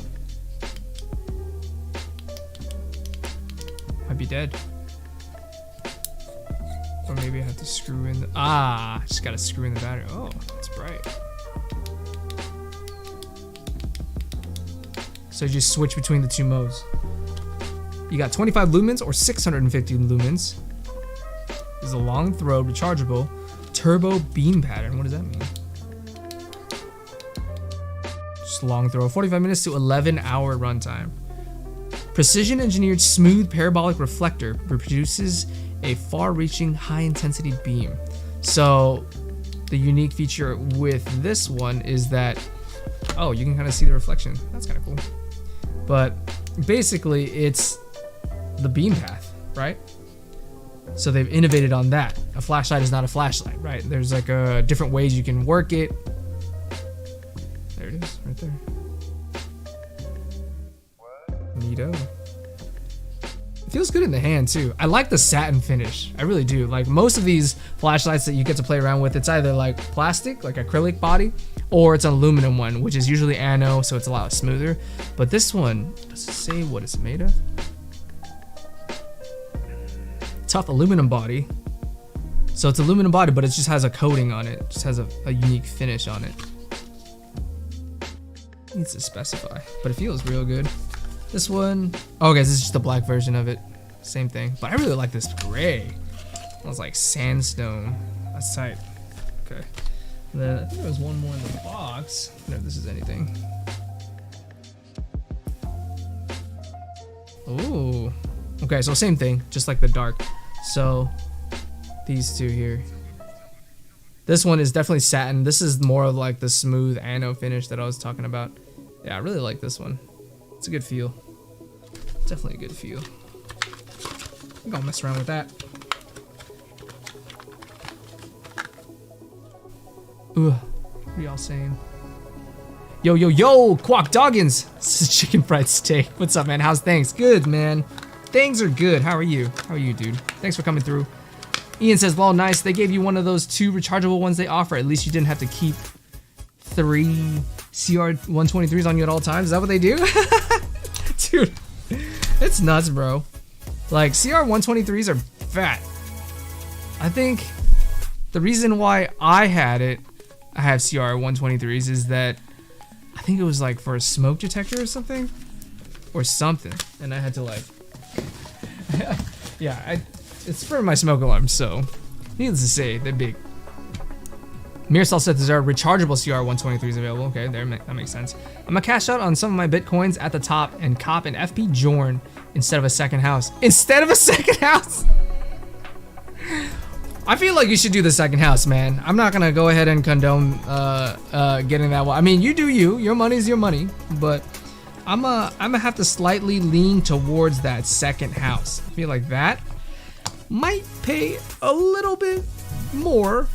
Might be dead. Or maybe I have to screw in the, just gotta screw in the battery. Oh, it's bright. So you just switch between the two modes. You got 25 lumens or 650 lumens. This is a long throw, rechargeable, turbo beam pattern. What does that mean? Just long throw, 45 minutes to 11-hour runtime. Precision engineered smooth parabolic reflector produces a far-reaching high-intensity beam. So the unique feature with this one is that, oh, you can kind of see the reflection. That's kind of cool. But basically, it's the beam path, right? So they've innovated on that. A flashlight is not a flashlight, right? There's like different ways you can work it. There it is, right there. Neato. It feels good in the hand too. I like the satin finish. I really do. Like most of these flashlights that you get to play around with, it's either like plastic, like acrylic body, or it's an aluminum one, which is usually anno, so it's a lot smoother. But this one, does it say what it's made of? Tough aluminum body. So it's aluminum body, but it just has a coating on it. It just has a unique finish on it. Needs to specify, but it feels real good. This one, oh guys, this is just the black version of it. Same thing, but I really like this gray. It was like sandstone. That's tight. Okay. And then I think there was one more in the box. I don't know if this is anything. Ooh. Okay, so same thing, just like the dark. So these two here. This one is definitely satin. This is more of like the smooth anno finish that I was talking about. Yeah, I really like this one. It's a good feel. Definitely a good feel. I'm gonna mess around with that. Ugh, what are y'all saying? Yo, yo, yo, Quack Doggins. This is chicken fried steak. What's up, man? How's things? Good, man. Things are good. How are you? How are you, dude? Thanks for coming through. Ian says, well, nice. They gave you one of those 2 rechargeable ones they offer. At least you didn't have to keep 3 CR123s on you at all times. Is that what they do? Dude, it's nuts, bro. Like, CR123s are fat. I think the reason why I have CR123s is that I think it was like for a smoke detector or something. And I had to like, yeah, it's for my smoke alarm, so needless to say, they're big. Mirsal said there are rechargeable CR123s available. Okay, that makes sense. I'm gonna cash out on some of my bitcoins at the top and cop an FP Jorn instead of a second house. Instead of a second house? I feel like you should do the second house, man. I'm not gonna go ahead and condone getting that one. I mean, you do you. Your money's your money, but I'm gonna have to slightly lean towards that second house. I feel like that might pay a little bit more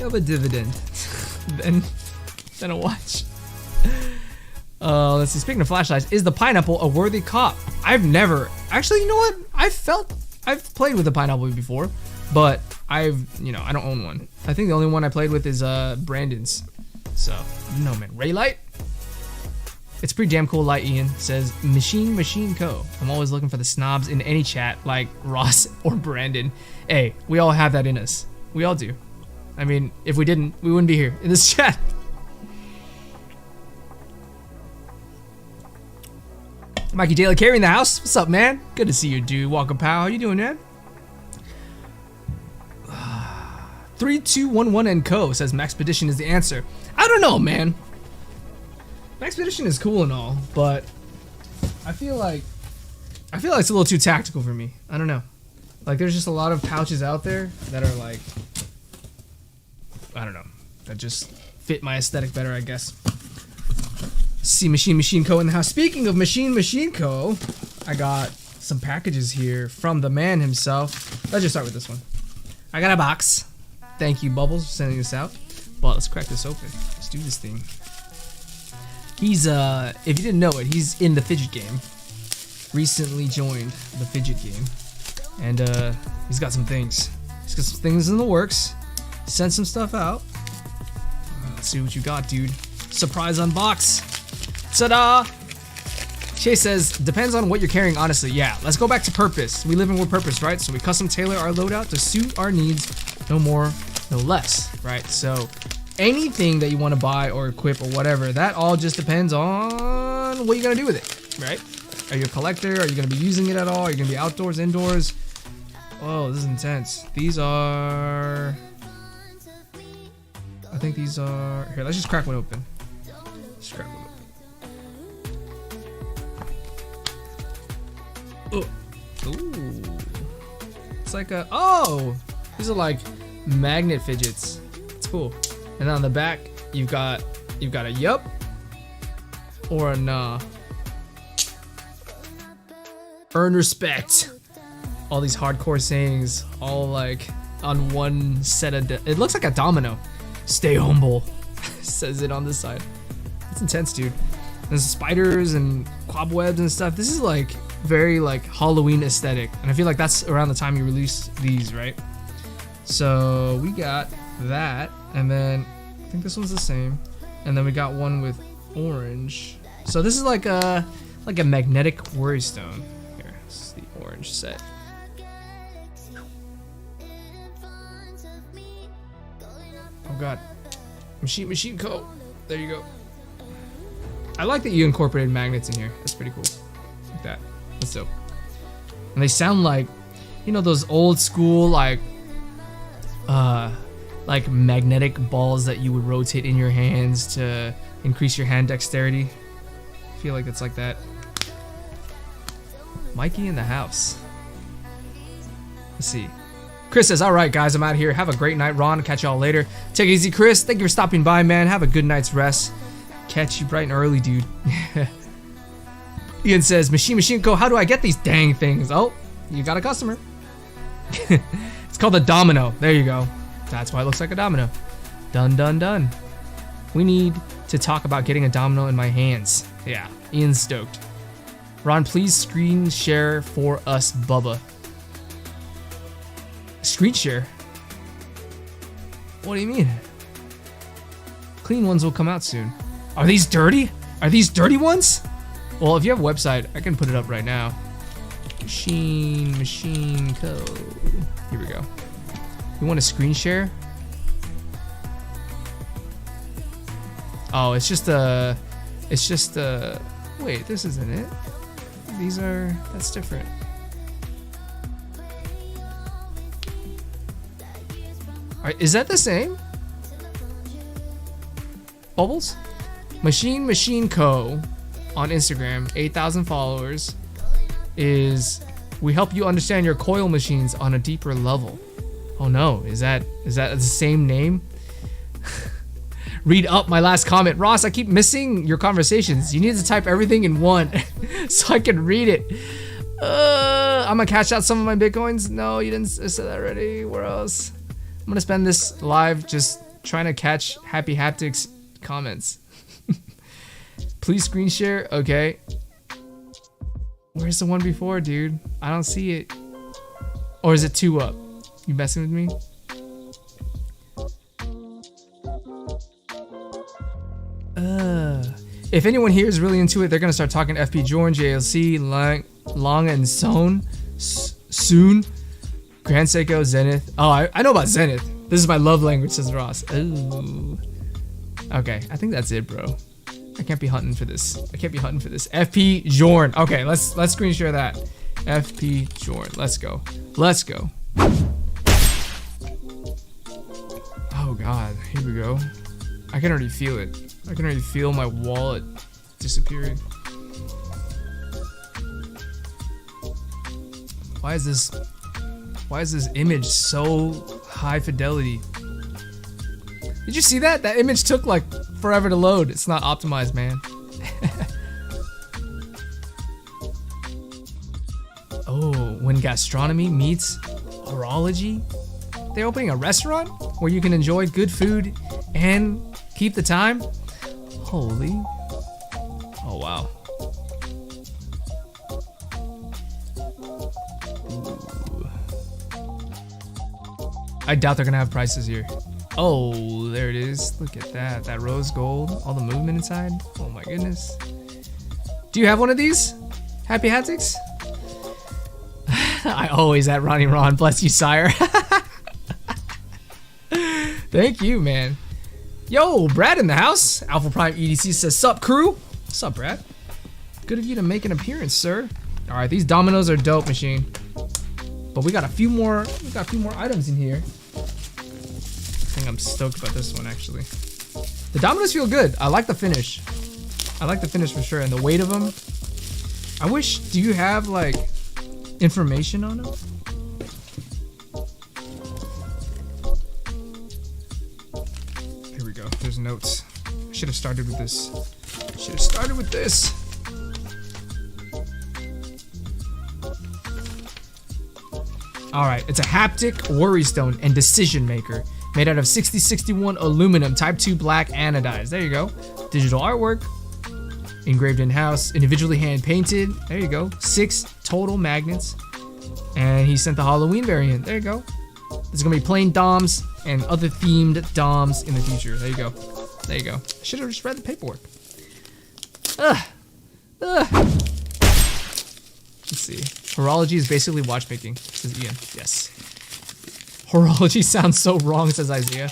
of a dividend than a watch. Let's see. Speaking of flashlights, is the pineapple a worthy cop? I've never actually. You know what? I've played with the pineapple before, but I don't own one. I think the only one I played with is Brandon's. So no, man. Ray light. It's pretty damn cool light. Ian says Machine Co. I'm always looking for the snobs in any chat like Ross or Brandon. Hey, we all have that in us. We all do. I mean, if we didn't, we wouldn't be here in this chat. Mikey Daly carrying the house. What's up, man? Good to see you, dude. Welcome, pal. How you doing, man? 3211 and Co. says Maxpedition is the answer. I don't know, man. Maxpedition is cool and all, but I feel like it's a little too tactical for me. I don't know. Like, there's just a lot of pouches out there that are like, I don't know, that just fit my aesthetic better, I guess. See Machine Co. in the house. Speaking of Machine Co., I got some packages here from the man himself. Let's just start with this one. I got a box. Thank you, Bubbles, for sending this out. Well, let's crack this open. Let's do this thing. He's, if you didn't know it, he's in the fidget game. Recently joined the fidget game. And, he's got some things. He's got some things in the works. Sent some stuff out. Let's see what you got, dude. Surprise unbox. Ta-da! Shay says, depends on what you're carrying, honestly. Yeah, let's go back to purpose. We live in with purpose, right? So we custom tailor our loadout to suit our needs, no more, no less, right? So anything that you want to buy or equip or whatever, that all just depends on what you're gonna do with it, right? Are you a collector? Are you gonna be using it at all? Are you gonna be outdoors, indoors? Oh, this is intense. These are, I think these are, here, let's just crack one open. Let's crack one open. Ooh. It's like a, oh, these are like magnet fidgets. Let's cool. And then on the back, you've got a yup or a nah. Earn respect. All these hardcore sayings, all like on one set of. It looks like a domino. Stay humble. Says it on this side. It's intense, dude. There's spiders and cobwebs and stuff. This is like very like Halloween aesthetic, and I feel like that's around the time you release these, right? So we got that, and then I think this one's the same, and then we got one with orange. So this is like a magnetic worry stone. Here, this is the orange set. Oh god, machine co. There you go. I like that you incorporated magnets in here. That's pretty cool. Like that. That's dope. And they sound like, you know, those old school like magnetic balls that you would rotate in your hands to increase your hand dexterity. I feel like it's like that. Mikey in the house. Let's see. Chris says, all right, guys, I'm out of here. Have a great night, Ron. Catch y'all later. Take it easy, Chris. Thank you for stopping by, man. Have a good night's rest. Catch you bright and early, dude. Ian says, Machine Co, how do I get these dang things? Oh, you got a customer. It's called a domino. There you go. That's why it looks like a domino. Done. We need to talk about getting a domino in my hands. Yeah, Ian's stoked. Ron, please screen share for us, Bubba. Screen share? What do you mean? Clean ones will come out soon. Are these dirty? Are these dirty ones? Well, if you have a website, I can put it up right now. Machine Co. Here we go. You want a screen share? Oh, it's just a. Wait, this isn't it. That's different. Is that the same? Bubbles? Machine Co. on Instagram, 8,000 followers, we help you understand your coil machines on a deeper level. Oh no, is that the same name? Read up my last comment. Ross, I keep missing your conversations. You need to type everything in one so I can read it. I'm gonna cash out some of my Bitcoins. No, you didn't say that already. Where else? I'm gonna spend this live just trying to catch Happy Haptics comments. Please screen share. Okay. Where's the one before, dude? I don't see it. Or is it 2 up? You messing with me? If anyone here is really into it, they're gonna start talking FP Jordan, JLC, Long and Soon, Grand Seiko, Zenith. Oh, I know about Zenith. This is my love language, says Ross. Ooh. Okay, I think that's it, bro. I can't be hunting for this. FP Jorn. Okay, let's screen share that. FP Jorn. Let's go. Oh god, here we go. I can already feel it. I can already feel my wallet disappearing. Why is this image so high fidelity? Did you see that? That image took like forever to load. It's not optimized, man. Oh, when gastronomy meets horology? They're opening a restaurant where you can enjoy good food and keep the time? Holy. Oh, wow. Ooh. I doubt they're gonna have prices here. Oh, there it is. Look at that. That rose gold. All the movement inside. Oh my goodness. Do you have one of these? Happy Hatics? I always at Ronnie Ron. Bless you, sire. Thank you, man. Yo, Brad in the house. Alpha Prime EDC says, sup, crew? Sup, Brad? Good of you to make an appearance, sir. All right, these dominoes are dope, machine. But we got a few more items in here. I think I'm stoked about this one, actually. The dominoes feel good. I like the finish. I like the finish for sure, and the weight of them. I wish, do you have like information on them? there's notes. I should have started with this. Should have started with this. Alright, it's a haptic worry stone and decision maker. Made out of 6061 aluminum, type 2 black anodized. There you go. Digital artwork. Engraved in-house, individually hand-painted. There you go. 6 total magnets. And he sent the Halloween variant. There you go. There's gonna be plain DOMs and other themed DOMs in the future. There you go. There you go. I should have just read the paperwork. Let's see. Horology is basically watchmaking, says Ian. Yes. Horology sounds so wrong, says Isaiah.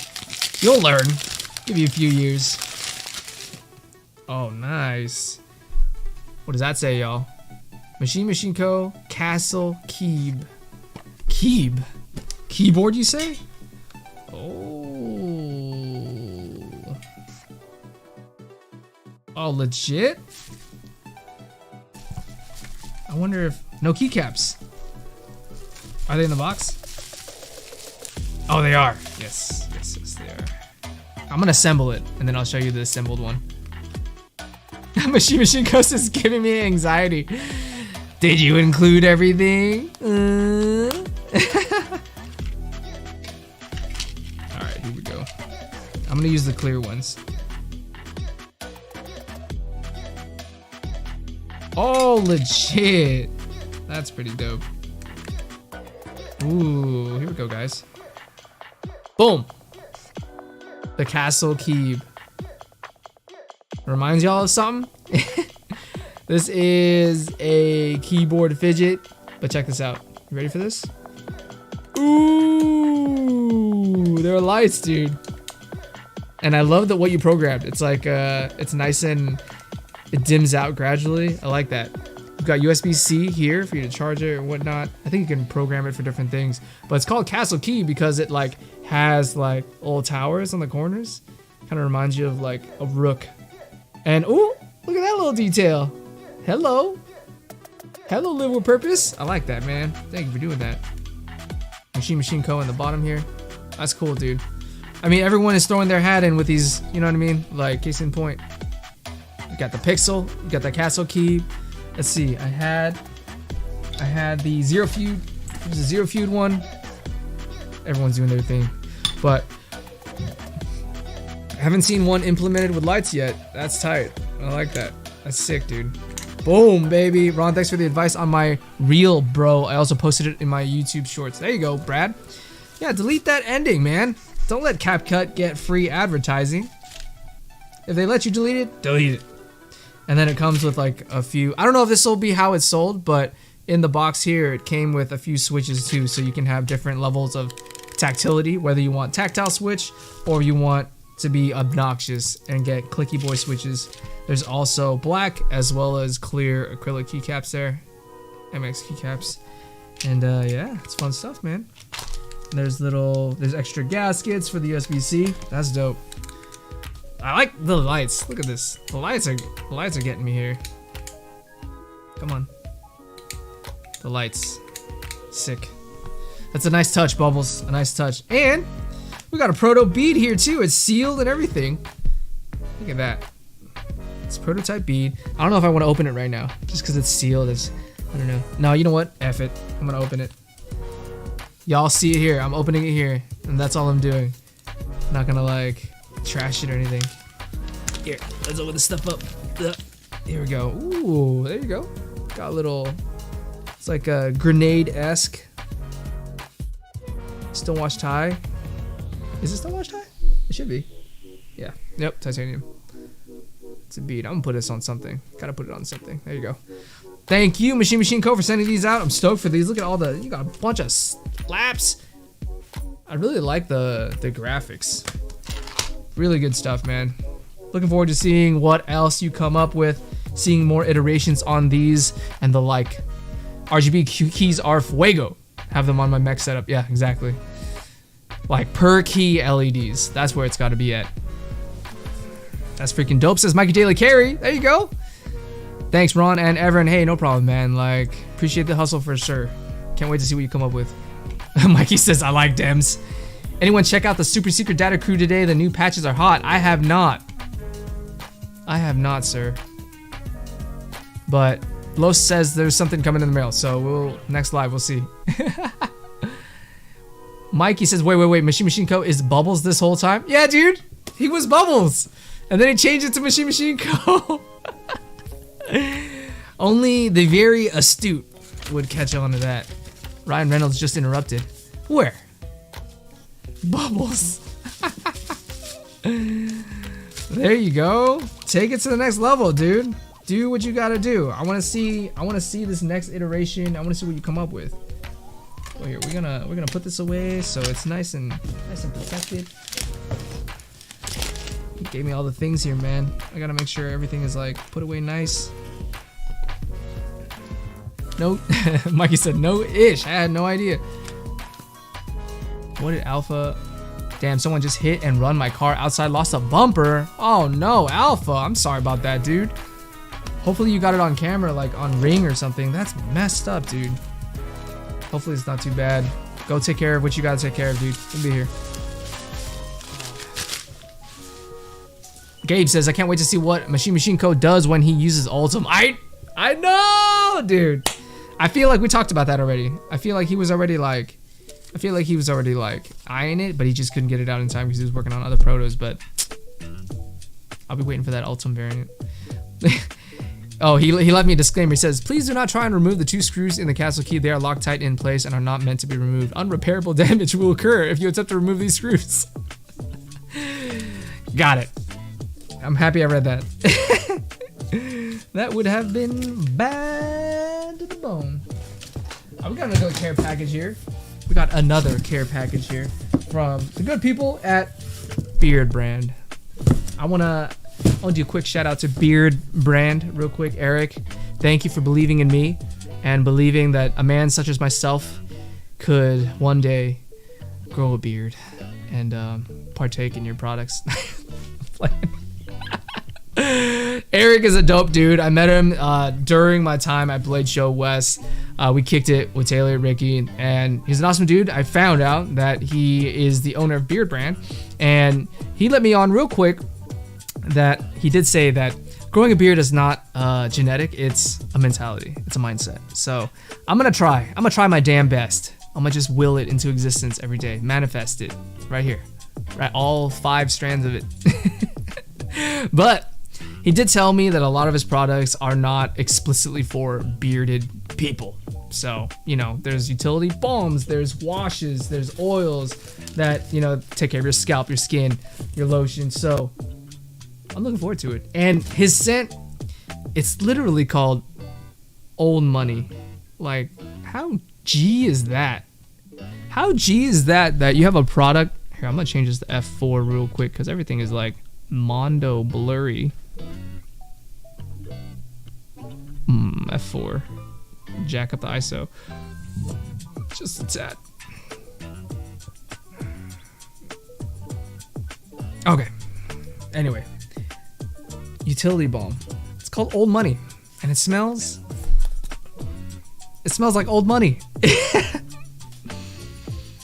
You'll learn. Give you a few years. Oh, nice. What does that say, y'all? Machine Co. Castle Keeb. Keeb? Keyboard, you say? Oh. Oh, legit? I wonder if... No keycaps. Are they in the box? Oh, they are. Yes, yes, yes, they are. I'm gonna assemble it, and then I'll show you the assembled one. Machine Ghost is giving me anxiety. Did you include everything? Alright, here we go. I'm gonna use the clear ones. Oh, legit. That's pretty dope. Ooh, here we go, guys. Boom. The Castle Keeb. Reminds y'all of something? This is a keyboard fidget, but check this out. You ready for this? Ooh, there are lights, dude. And I love that what you programmed. It's like, it's nice and it dims out gradually. I like that. You've got USB-C here for you to charge it and whatnot. I think you can program it for different things, but it's called Castle Key because it like has like little towers on the corners. Kind of reminds you of like a rook. And ooh, look at that little detail. Hello. Hello, Live With Purpose. I like that, man. Thank you for doing that. Machine Co. in the bottom here. That's cool, dude. I mean, everyone is throwing their hat in with these, you know what I mean? Like, case in point. You got the Pixel, you got the Castle Key. Let's see, I had the Zero Feud. There's a Zero Feud one. Everyone's doing their thing. But I haven't seen one implemented with lights yet. That's tight. I like that. That's sick, dude. Boom, baby. Ron, thanks for the advice on my reel, bro. I also posted it in my YouTube shorts. There you go, Brad. Yeah, delete that ending, man. Don't let CapCut get free advertising. If they let you delete it, delete it. And then it comes with like a few, I don't know if this will be how it's sold, but in the box here, it came with a few switches too, so you can have different levels of tactility, whether you want tactile switch or you want to be obnoxious and get clicky boy switches. There's also black as well as clear acrylic keycaps there, MX keycaps, and yeah, it's fun stuff, man. There's extra gaskets for the USB-C. That's dope. I like the lights. Look at this. The lights are getting me here. Come on. The lights. Sick. That's a nice touch, Bubbles. A nice touch. And we got a proto bead here too. It's sealed and everything. Look at that. It's prototype bead. I don't know if I want to open it right now, just because it's sealed. I don't know. No, you know what? F it. I'm gonna open it. Y'all see it here. I'm opening it here, and that's all I'm doing. I'm not gonna like trash it or anything. Here, let's open this stuff up. Here we go. Ooh, there you go. Got a little. It's like a grenade-esque. Stonewash tie. Is it stonewash tie? It should be. Yeah. Yep. Titanium. It's a bead. I'm gonna put this on something. Gotta put it on something. There you go. Thank you, Machine Co. for sending these out. I'm stoked for these. Look at all the. You got a bunch of slaps. I really like the graphics. Really good stuff, man. Looking forward to seeing what else you come up with. Seeing more iterations on these and the like. RGB keys are fuego. Have them on my mech setup. Yeah, exactly. Like per key LEDs. That's where it's got to be at. That's freaking dope, says Mikey Daily Carry. There you go. Thanks, Ron and Everin. Hey, no problem, man. Like, appreciate the hustle for sure. Can't wait to see what you come up with. Mikey says, I like Dems. Anyone check out the super secret data crew today? The new patches are hot. I have not. I have not, sir. But Los says there's something coming in the mail, so we'll next live we'll see. Mikey says, wait, Machine Co is Bubbles this whole time? Yeah, dude, he was Bubbles, and then he changed it to Machine Co. Only the very astute would catch on to that. Ryan Reynolds just interrupted. Where? Bubbles. There you go. Take it to the next level, dude. Do what you gotta do. I wanna see this next iteration. I wanna see what you come up with. Well, here we're gonna put this away so it's nice and protected. He gave me all the things here, man. I gotta make sure everything is like put away nice. No, Mikey said no ish. I had no idea. What did Alpha? Damn, someone just hit and run my car outside, lost a bumper. Oh no, Alpha, I'm sorry about that, dude. Hopefully you got it on camera, like on Ring or something. That's messed up, dude. Hopefully it's not too bad. Go take care of what you gotta take care of, dude. We'll be here. Gabe says, I can't wait to see what Machine Co does when he uses Ultim. I know, dude. I feel like we talked about that already. I feel like he was already like eyeing it, but he just couldn't get it out in time because he was working on other protos, but I'll be waiting for that Ultim variant. Oh, he left me a disclaimer. He says, please do not try and remove the 2 screws in the castle key. They are Loctite in place and are not meant to be removed. Unrepairable damage will occur if you attempt to remove these screws. Got it. I'm happy I read that. That would have been bad to the bone. Oh, we got another care package here. We got another care package here from the good people at Beard Brand. I want to do a quick shout out to Beard Brand real quick. Eric, thank you for believing in me and believing that a man such as myself could one day grow a beard and partake in your products. Eric is a dope dude. I met him during my time at Blade Show West. We kicked it with Taylor, Ricky, and he's an awesome dude. I found out that he is the owner of Beard Brand, and he let me on real quick that he did say that growing a beard is not genetic, it's a mentality, it's a mindset. So I'm gonna try my damn best. I'm gonna just will it into existence every day, manifest it right here, right, all 5 strands of it. But he did tell me that a lot of his products are not explicitly for bearded people. So, you know, there's utility balms, there's washes, there's oils that, you know, take care of your scalp, your skin, your lotion. So I'm looking forward to it. And his scent, it's literally called Old Money. Like, how G is that? How G is that you have a product? Here, I'm gonna change this to F4 real quick because everything is like Mondo blurry. F4. Jack up the ISO. Just a tad. Okay. Anyway. Utility balm. It's called Old Money. And it smells like old money.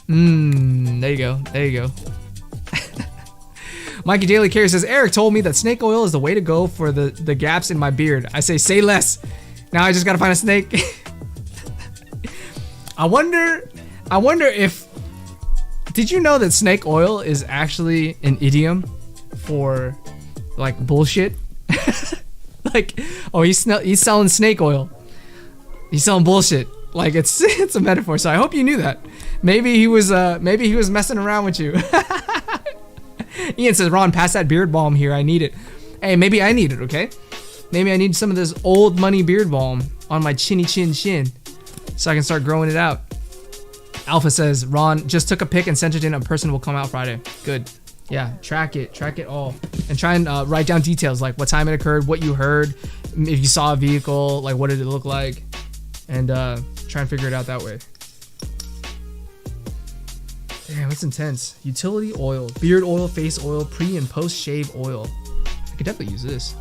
There you go. There you go. Mikey Daily Carey says, Eric told me that snake oil is the way to go for the gaps in my beard. I say less. Now I just gotta find a snake. I wonder if, did you know that snake oil is actually an idiom for like bullshit? Like, oh, he's selling snake oil. He's selling bullshit. Like it's a metaphor. So I hope you knew that. Maybe he was messing around with you. Ian says, Ron, pass that beard balm here. I need it. Hey, maybe I need it, okay? Maybe I need some of this old money beard balm on my chinny chin so I can start growing it out. Alpha says, Ron just took a pic and sent it in. A person will come out Friday. Good. Yeah, track it all. And try and write down details like what time it occurred, what you heard, if you saw a vehicle, like what did it look like, and try and figure it out that way. Damn, it's intense. Utility oil, beard oil, face oil, pre and post shave oil. I could definitely use this.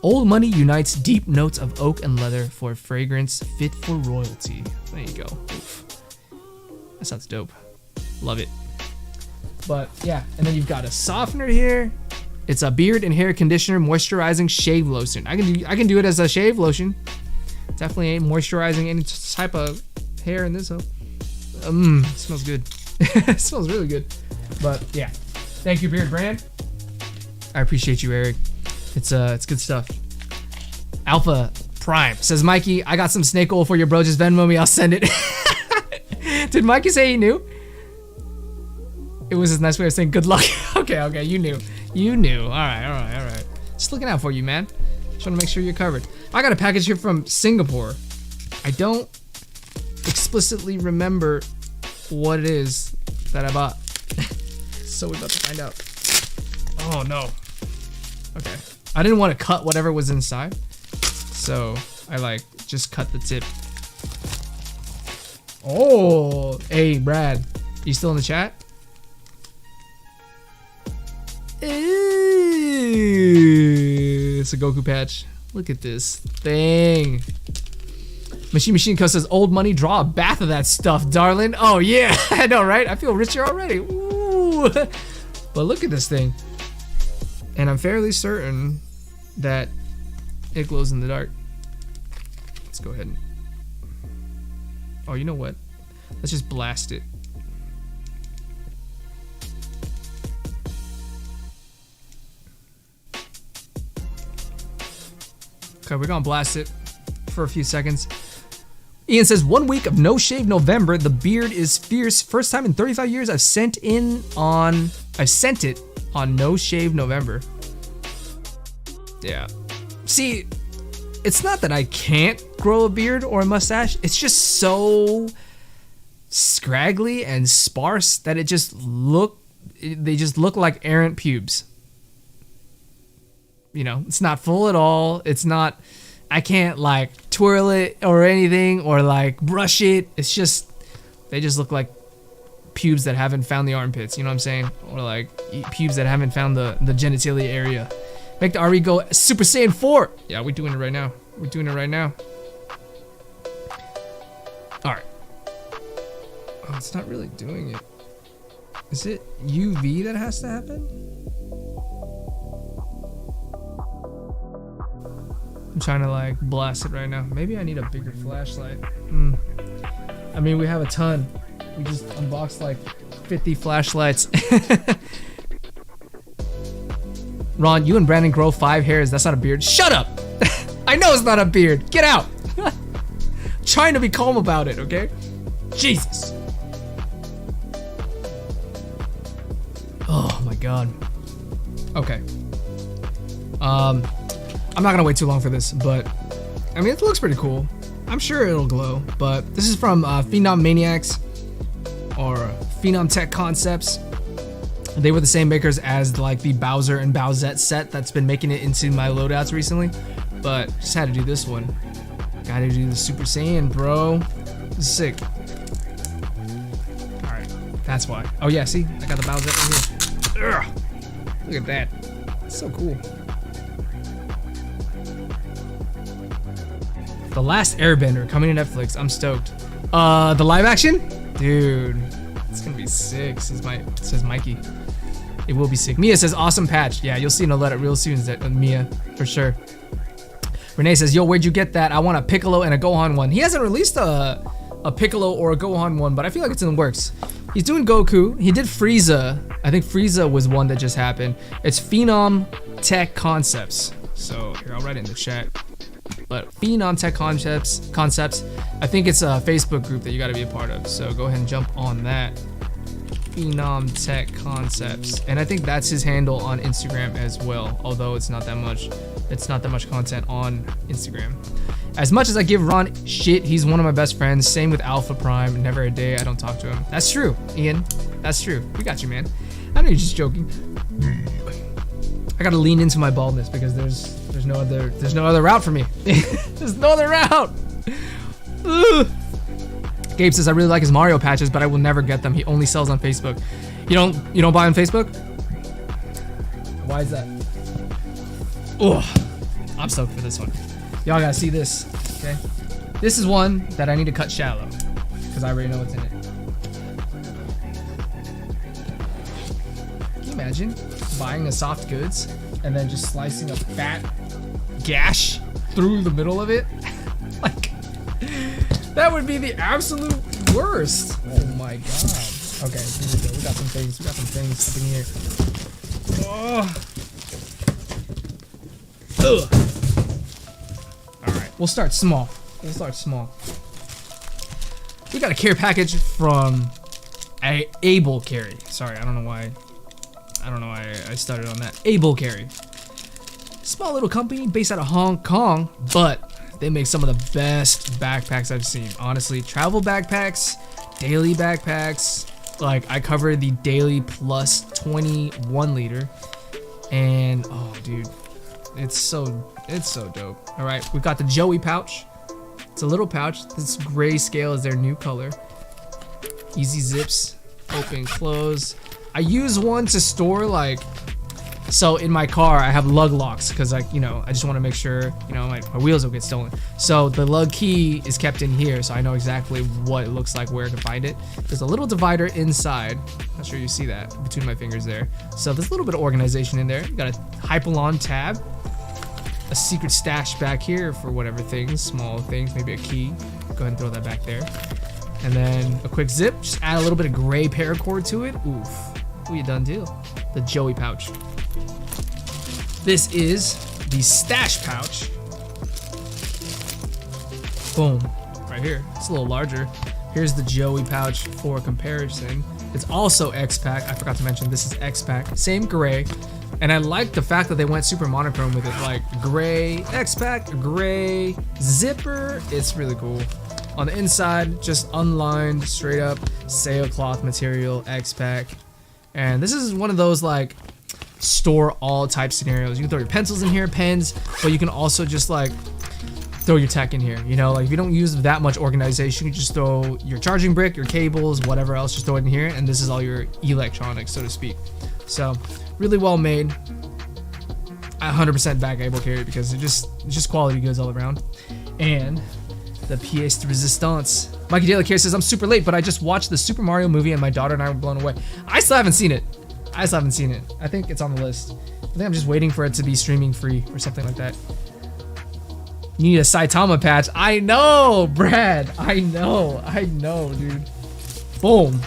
Old Money unites deep notes of oak and leather for a fragrance fit for royalty. There you go. Oof. That sounds dope. Love it. But yeah, and then you've got a softener here. It's a beard and hair conditioner, moisturizing shave lotion. I can do it as a shave lotion. Definitely ain't moisturizing any type of hair in this hoe. It smells good. It smells really good. But yeah, thank you, Beard Brand. I appreciate you, Eric. It's good stuff. Alpha Prime says, Mikey, I got some snake oil for your bro. Just Venmo me, I'll send it. Did Mikey say he knew? It was his nice way of saying good luck. Okay, you knew. You knew. All right. Just looking out for you, man. Just want to make sure you're covered. I got a package here from Singapore. I don't explicitly remember what it is that I bought. So we're about to find out. Oh no. Okay. I didn't want to cut whatever was inside. So I like just cut the tip. Oh, hey Brad. You still in the chat? It's a Goku patch. Look at this thing. Machine Co says, old money, draw a bath of that stuff, darling. Oh yeah, I know, right? I feel richer already. Ooh. But look at this thing. And I'm fairly certain that it glows in the dark. Let's go ahead and... Oh, you know what? Let's just blast it. Okay, we're gonna blast it for a few seconds. Ian says, 1 week of no shave November. The beard is fierce. First time in 35 years I've sent it on no shave November. Yeah. See, it's not that I can't grow a beard or a mustache. It's just so scraggly and sparse that they just look like errant pubes. You know, it's not full at all. It's not, I can't like twirl it or anything or like brush it. It's just, they just look like pubes that haven't found the armpits, you know what I'm saying? Or like pubes that haven't found the genitalia area. Make the RE go Super Saiyan 4. Yeah, we're doing it right now. We're doing it right now. All right. Oh, it's not really doing it. Is it UV that has to happen? I'm trying to like blast it right now. Maybe I need a bigger flashlight. I mean, we have a ton. We just unboxed like 50 flashlights. Ron, you and Brandon grow 5 hairs. That's not a beard. Shut up! I know it's not a beard. Get out! Trying to be calm about it, okay? Jesus. Oh my god. Okay. I'm not gonna wait too long for this, but I mean, it looks pretty cool. I'm sure it'll glow, but this is from Phenom Maniacs or Phenom Tech Concepts. They were the same makers as like the Bowser and Bowsette set that's been making it into my loadouts recently, but just had to do this one. Gotta do the Super Saiyan, bro. This is sick. All right, that's why. Oh yeah, see, I got the Bowsette right here. Ugh. Look at that, it's so cool. The Last Airbender coming to Netflix. I'm stoked. The live action, dude, it's gonna be sick. Says Mikey. It will be sick. Mia says awesome patch. Yeah, you'll see Noletta real soon. Mia, for sure. Renee says, yo, where'd you get that? I want a Piccolo and a Gohan one. He hasn't released a Piccolo or a Gohan one, but I feel like it's in the works. He's doing Goku. He did Frieza. I think Frieza was one that just happened. It's Phenom Tech Concepts. So here, I'll write it in the chat. But Phenom Tech Concepts. I think it's a Facebook group that you got to be a part of. So go ahead and jump on that. Phenom Tech Concepts, and I think that's his handle on Instagram as well. Although it's not that much content on Instagram. As much as I give Ron shit, he's one of my best friends. Same with Alpha Prime. Never a day I don't talk to him. That's true, Ian. That's true. We got you, man. I know you're just joking. I gotta lean into my baldness because there's no other route for me. There's no other route. Ugh. Gabe says, I really like his Mario patches, but I will never get them. He only sells on Facebook. You don't buy on Facebook? Why is that? Oh, I'm stoked for this one. Y'all gotta see this, okay? This is one that I need to cut shallow because I already know what's in it. you imagine buying a soft goods and then just slicing a fat gash through the middle of it? Like, that would be the absolute worst. Oh my god. Okay, here we go. We got some things. We got some things up in here. Oh. Ugh. All right, we'll start small. We'll start small. We got a care package from Able Carry. Sorry, I don't know why I started on that. Able Carry. Small little company based out of Hong Kong, but they make some of the best backpacks I've seen. Honestly, travel backpacks, daily backpacks. Like, I cover the daily plus 21 liter, and oh dude, it's so dope. All right, we've got the Joey pouch. It's a little pouch. This gray scale is their new color. Easy zips, open, close. I use one to store, like, so in my car I have lug locks because, like, you know, I just want to make sure, you know, my wheels don't get stolen. So the lug key is kept in here, so I know exactly what it looks like, where I can find it. There's a little divider inside. Not sure you see that between my fingers there. So there's a little bit of organization in there. You got a Hypalon tab, a secret stash back here for whatever things, small things, maybe a key. Go ahead and throw that back there. And then a quick zip. Just add a little bit of gray paracord to it. Oof. We a done deal. The Joey pouch. This is the stash pouch. Boom. Right here. It's a little larger. Here's the Joey pouch for comparison. It's also X-Pack. I forgot to mention this is X-Pack. Same gray. And I like the fact that they went super monochrome with it. Like gray X-Pack, gray zipper. It's really cool. On the inside, just unlined, straight up sailcloth material, X-Pack. And this is one of those, like, store all type scenarios. You can throw your pencils in here, pens, but you can also just, like, throw your tech in here. You know, like, if you don't use that much organization, you just throw your charging brick, your cables, whatever else, just throw it in here, and this is all your electronics, so to speak. So, really well made. I 100% back Able Carry because it's just quality goods all around. And the pièce de résistance. Mikey Daily Care says, I'm super late, but I just watched the Super Mario movie and my daughter and I were blown away. I still haven't seen it. I think it's on the list. I think I'm just waiting for it to be streaming free or something like that. You need a Saitama patch. I know, Brad. I know, dude. Boom.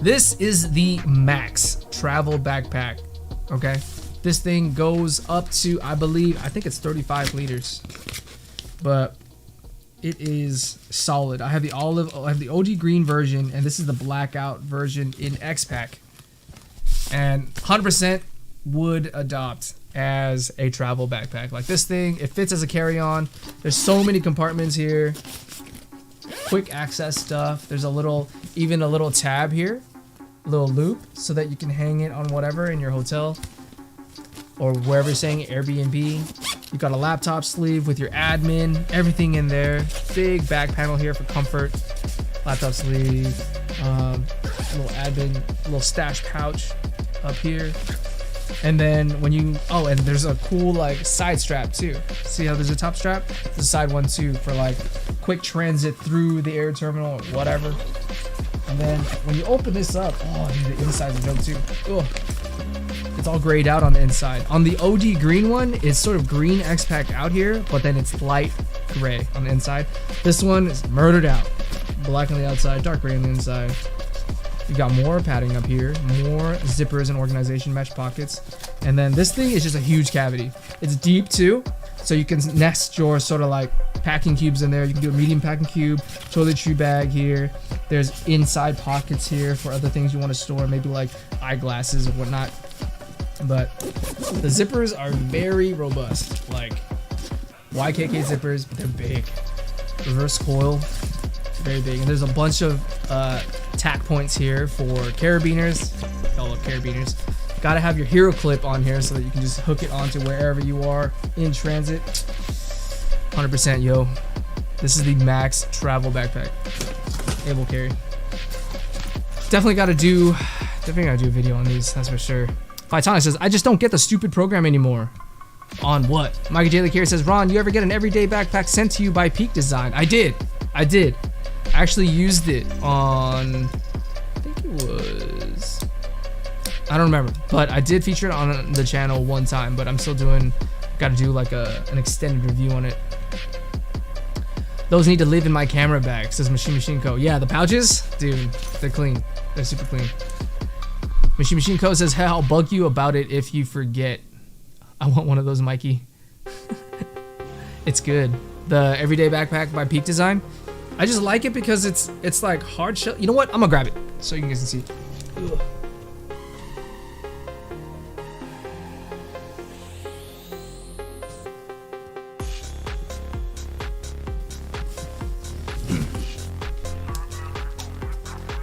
This is the Max travel backpack. Okay. This thing goes up to, I think it's 35 liters. But it is solid. I have the OG green version, and this is the blackout version in X-Pack. And 100% would adopt as a travel backpack. Like this thing, it fits as a carry-on. There's so many compartments here. Quick access stuff. There's even a little tab here, a little loop, so that you can hang it on whatever in your hotel or wherever you're staying, Airbnb. You got a laptop sleeve with your admin, everything in there. Big back panel here for comfort. Laptop sleeve, little admin, little stash pouch up here. And then when you, and there's a cool like side strap too. See how there's a top strap? There's a side one too for like quick transit through the air terminal or whatever. And then when you open this up, dude, the inside's dope too. Ugh. It's all grayed out on the inside. On the OD green one, it's sort of green X-Pack out here, but then it's light gray on the inside. This one is murdered out. Black on the outside, dark gray on the inside. You got more padding up here, more zippers and organization mesh pockets. And then this thing is just a huge cavity. It's deep too, so you can nest your sort of like packing cubes in there. You can do a medium packing cube, toiletry bag here. There's inside pockets here for other things you want to store, maybe like eyeglasses or whatnot. But the zippers are very robust, like YKK zippers, but they're big. Reverse coil, very big. And there's a bunch of tack points here for carabiners. I love carabiners. Gotta have your hero clip on here so that you can just hook it onto wherever you are in transit. 100% yo. This is the Max travel backpack. Able Carry. Definitely gotta do a video on these, that's for sure. Vitonic says, I just don't get the stupid program anymore. On what? Mikey Daily Care says, Ron, you ever get an everyday backpack sent to you by Peak Design? I did. I actually used it on, I think it was I don't remember, but I did feature it on the channel one time, but I'm still doing, gotta do like an extended review on it. Those need to live in my camera bag, says Machine Co. Yeah, the pouches, dude, they're clean. They're super clean. Machine Co says, hey, I'll bug you about it if you forget. I want one of those, Mikey. It's good. The everyday backpack by Peak Design. I just like it because it's like hard shell. You know what? I'm gonna grab it so you guys can see. Ugh.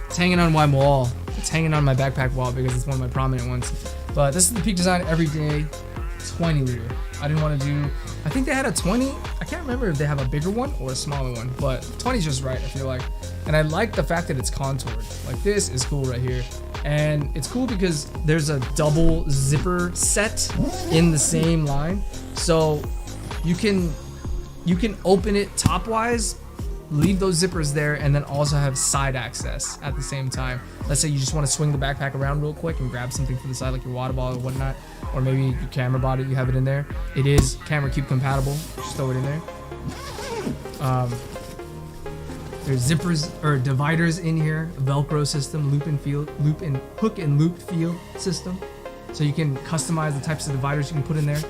It's hanging on my wall. It's hanging on my backpack wall because it's one of my prominent ones. But this is the Peak Design Everyday 20 liter. I didn't want to do, I think they had a 20. I can't remember if they have a bigger one or a smaller one, but 20 is just right, I feel like. And I like the fact that it's contoured. Like, this is cool right here. And it's cool because there's a double zipper set in the same line. So you can open it top-wise, leave those zippers there, and then also have side access at the same time. Let's say you just want to swing the backpack around real quick and grab something from the side, like your water bottle or whatnot, or maybe your camera body, you have it in there. It is camera cube compatible. Just throw it in there. There's zippers or dividers in here, Velcro system, hook and loop feel system, so you can customize the types of dividers you can put in there.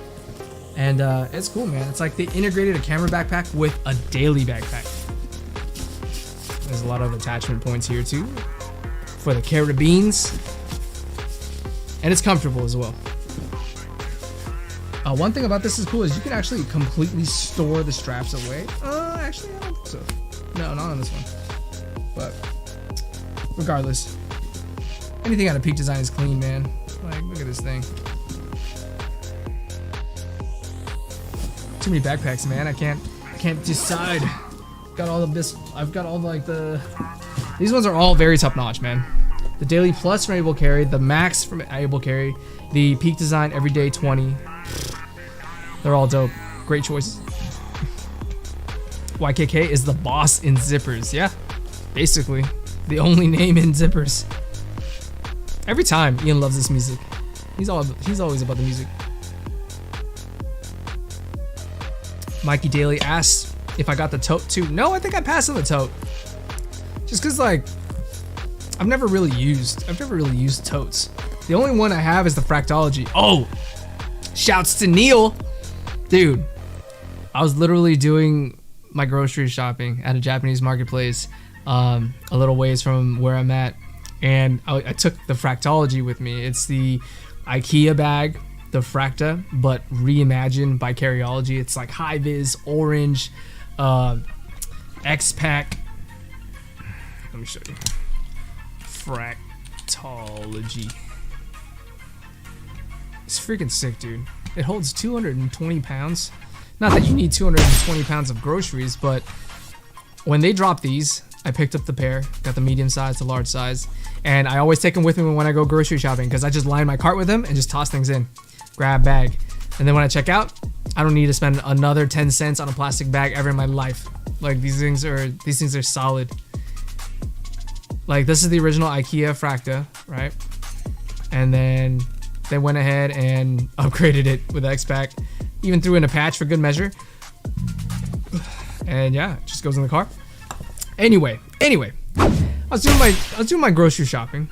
And it's cool, man. It's like they integrated a camera backpack with a daily backpack. There's a lot of attachment points here too for the carabines, and it's comfortable as well. One thing about this is cool is you can actually completely store the straps away. Actually, I don't think so. No, not on this one. But regardless, anything out of Peak Design is clean, man. Like, look at this thing. Too many backpacks, man. I can't decide. Got all of this. I've got all like these ones are all very top notch, man. The Daily Plus from Able Carry, the Max from Able Carry, the Peak Design Everyday 20. They're all dope. Great choices. YKK is the boss in zippers. Yeah, basically the only name in zippers. Every time Ian loves this music. He's always about the music. Mikey Daly asks if I got the tote too. No, I think I passed on the tote. Just cause like I've never really used totes. The only one I have is the Fractology. Oh, shouts to Neil. Dude, I was literally doing my grocery shopping at a Japanese marketplace a little ways from where I'm at, and I took the Fractology with me. It's the IKEA bag, the Fracta, but reimagined by Carryology. It's like high vis, orange, X-Pack. Let me show you. Fractology. It's freaking sick, dude. It holds 220 pounds. Not that you need 220 pounds of groceries, but when they drop these, I picked up the pair, got the medium size, the large size, and I always take them with me when I go grocery shopping because I just line my cart with them and just toss things in, grab bag. And then when I check out, I don't need to spend another 10 cents on a plastic bag ever in my life. Like, these things are solid. Like, this is the original IKEA Fracta, right? And then they went ahead and upgraded it with X-Pack. Even threw in a patch for good measure. And yeah, it just goes in the car. Anyway, I was doing my grocery shopping.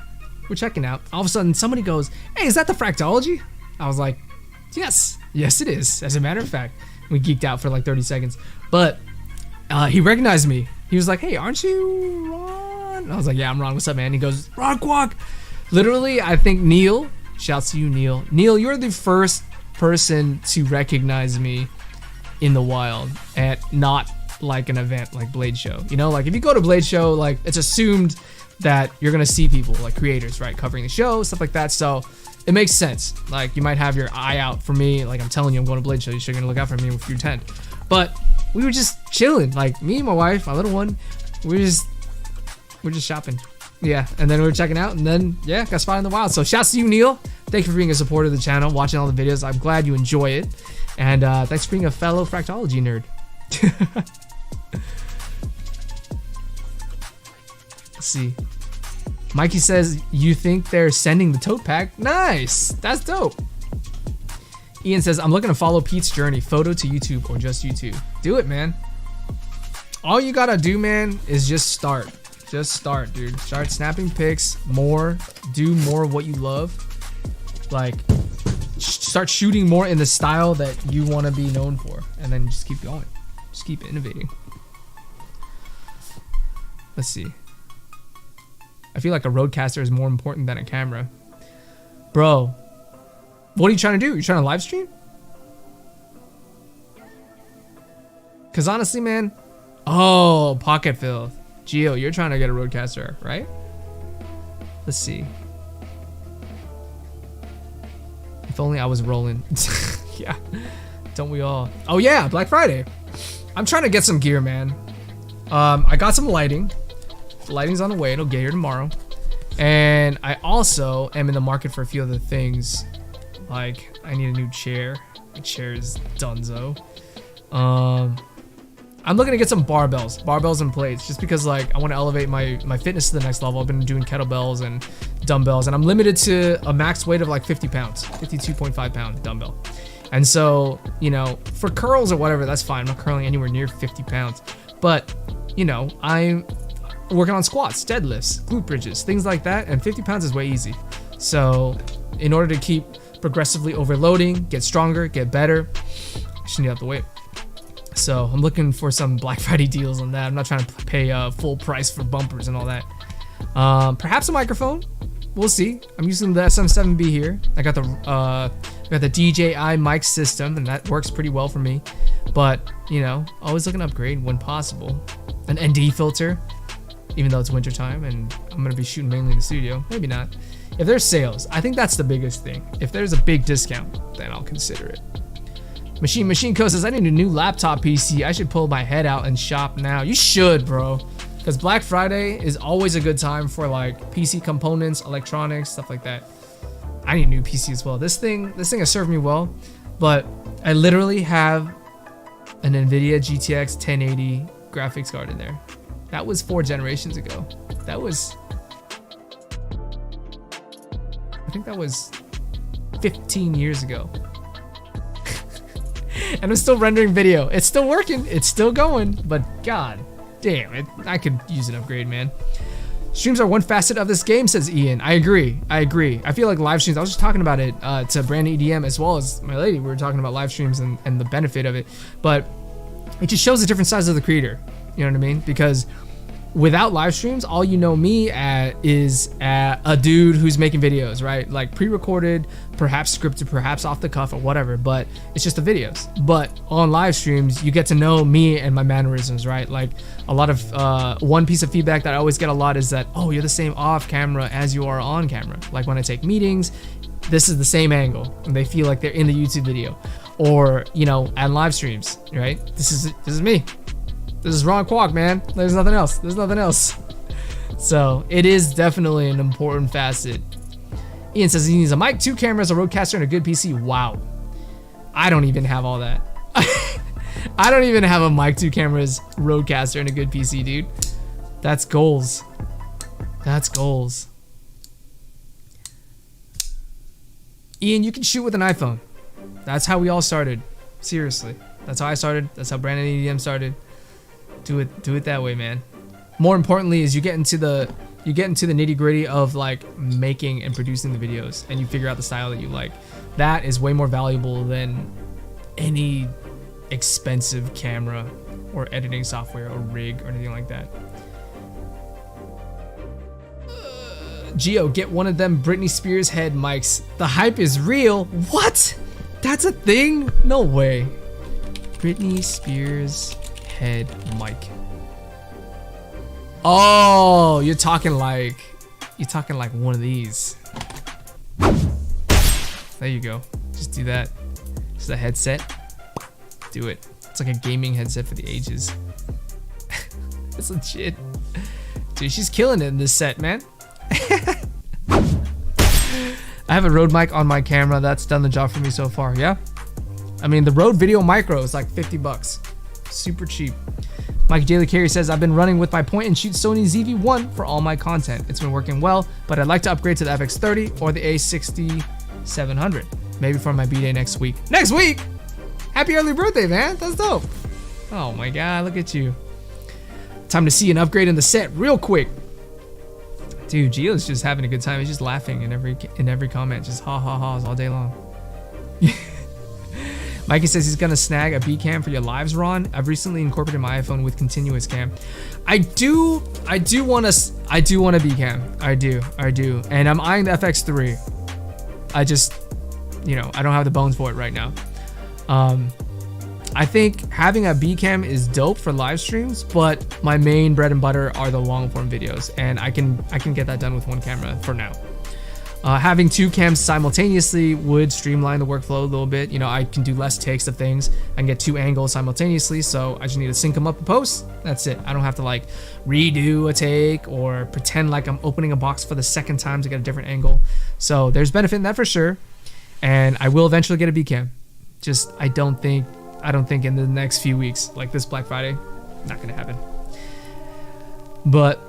We're checking out. All of a sudden, somebody goes, "Hey, is that the Fractology?" I was like, "Yes, it is." As a matter of fact, we geeked out for like 30 seconds. But he recognized me. He was like, "Hey, aren't you Ron?" And I was like, "Yeah, I'm Ron. What's up, man?" He goes, "Ron Kwok." Literally, I think Neil. Shouts to you, Neil. Neil, you're the first person to recognize me in the wild at not like an event like Blade Show. You know, like if you go to Blade Show, like it's assumed that you're gonna see people like creators, right, covering the show, stuff like that. So it makes sense. Like you might have your eye out for me. Like I'm telling you, I'm going to Blade Show. You're gonna look out for me if you attend. But we were just chilling, like me and my wife, my little one. We're just shopping. Yeah, and then we were checking out, and then yeah, got spotted in the wild. So shouts to you, Neil. Thank you for being a supporter of the channel, watching all the videos. I'm glad you enjoy it, and thanks for being a fellow Fractology nerd. Let's see. Mikey says, you think they're sending the tote pack? Nice. That's dope. Ian says, I'm looking to follow Pete's journey, photo to YouTube or just YouTube. Do it, man. All you gotta do, man, is just start. Just start, dude. Start snapping pics more. Do more of what you love. Like, start shooting more in the style that you want to be known for. And then just keep going. Just keep innovating. Let's see. I feel like a roadcaster is more important than a camera. Bro, what are you trying to do? You trying to live stream? Because honestly, man. Oh, pocket filth. Geo, you're trying to get a roadcaster, right? Let's see. If only I was rolling. Yeah. Don't we all? Oh yeah, Black Friday. I'm trying to get some gear, man. I got some lighting. The lighting's on the way. It'll get here tomorrow. And I also am in the market for a few other things. Like, I need a new chair. My chair is dunzo. I'm looking to get some barbells and plates, just because like I want to elevate my fitness to the next level. I've been doing kettlebells and dumbbells, and I'm limited to a max weight of like 50 pounds, 52.5 pound dumbbell. And so, you know, for curls or whatever, that's fine. I'm not curling anywhere near 50 pounds, but you know, I'm working on squats, deadlifts, glute bridges, things like that, and 50 pounds is way easy. So in order to keep progressively overloading, get stronger, get better, I just need out the weight. So I'm looking for some Black Friday deals on that. I'm not trying to pay full price for bumpers and all that. Perhaps a microphone. We'll see. I'm using the SM7B here. I got the DJI mic system, and that works pretty well for me. But you know, always looking to upgrade when possible. An ND filter, even though it's wintertime and I'm gonna be shooting mainly in the studio. Maybe not. If there's sales, I think that's the biggest thing. If there's a big discount, then I'll consider it. Machine Co says, I need a new laptop PC. I should pull my head out and shop now. You should, bro. Because Black Friday is always a good time for like PC components, electronics, stuff like that. I need a new PC as well. This thing has served me well, but I literally have an NVIDIA GTX 1080 graphics card in there. That was 4 generations ago. I think that was 15 years ago. And I'm still rendering video. It's still working. It's still going. But god damn it. I could use an upgrade, man. Streams are one facet of this game, says Ian. I agree. I feel like live streams, I was just talking about it to Brandon EDM as well as my lady. We were talking about live streams and the benefit of it. But it just shows the different sides of the creator. You know what I mean? Because without live streams, all you know me is a dude who's making videos, right? Like pre-recorded, perhaps scripted, perhaps off the cuff or whatever, but it's just the videos. But on live streams, you get to know me and my mannerisms, right? Like a lot of, one piece of feedback that I always get a lot is that, oh, you're the same off camera as you are on camera. Like when I take meetings, this is the same angle and they feel like they're in the YouTube video. Or, you know, at live streams, right? This is me. This is Ron Kwok, man. There's nothing else. So it is definitely an important facet. Ian says he needs a mic, 2 cameras, a roadcaster, and a good PC. Wow. I don't even have all that. I don't even have a mic, 2 cameras, roadcaster, and a good PC, dude. That's goals. Ian, you can shoot with an iPhone. That's how we all started. Seriously. That's how I started. That's how Brandon EDM started. Do it that way, man. More importantly is you get into the nitty-gritty of like making and producing the videos, and you figure out the style that you like. That is way more valuable than any expensive camera or editing software or rig or anything like that. Geo, get one of them Britney Spears head mics. The hype is real. What? That's a thing? No way. Britney Spears head mic. Oh, you're talking like one of these. There you go. Just do that. Just a headset. Do it. It's like a gaming headset for the ages. It's legit. Dude, she's killing it in this set, man. I have a Rode mic on my camera. That's done the job for me so far. Yeah. I mean, the Rode Video Micro is like 50 bucks. Super cheap. Mike Daily Carey says, I've been running with my point and shoot Sony ZV-1 for all my content. It's been working well, but I'd like to upgrade to the FX30 or the A6700. Maybe for my B-Day next week. Next week? Happy early birthday, man. That's dope. Oh my God, look at you. Time to see an upgrade in the set real quick. Dude, Gio's just having a good time. He's just laughing in every comment. Just ha ha ha's all day long. Mikey says he's gonna snag a B cam for your lives, Ron. I've recently incorporated my iPhone with continuous cam. I do want a B cam. I do. And I'm eyeing the FX3. I just, you know, I don't have the bones for it right now. I think having a B cam is dope for live streams, but my main bread and butter are the long form videos, and I can get that done with one camera for now. Having two cams simultaneously would streamline the workflow a little bit. You know, I can do less takes of things. I can get two angles simultaneously, so I just need to sync them up in post. That's it. I don't have to like redo a take or pretend like I'm opening a box for the second time to get a different angle. So there's benefit in that for sure, and I will eventually get a B cam. Just I don't think in the next few weeks, like this Black Friday, not gonna happen. But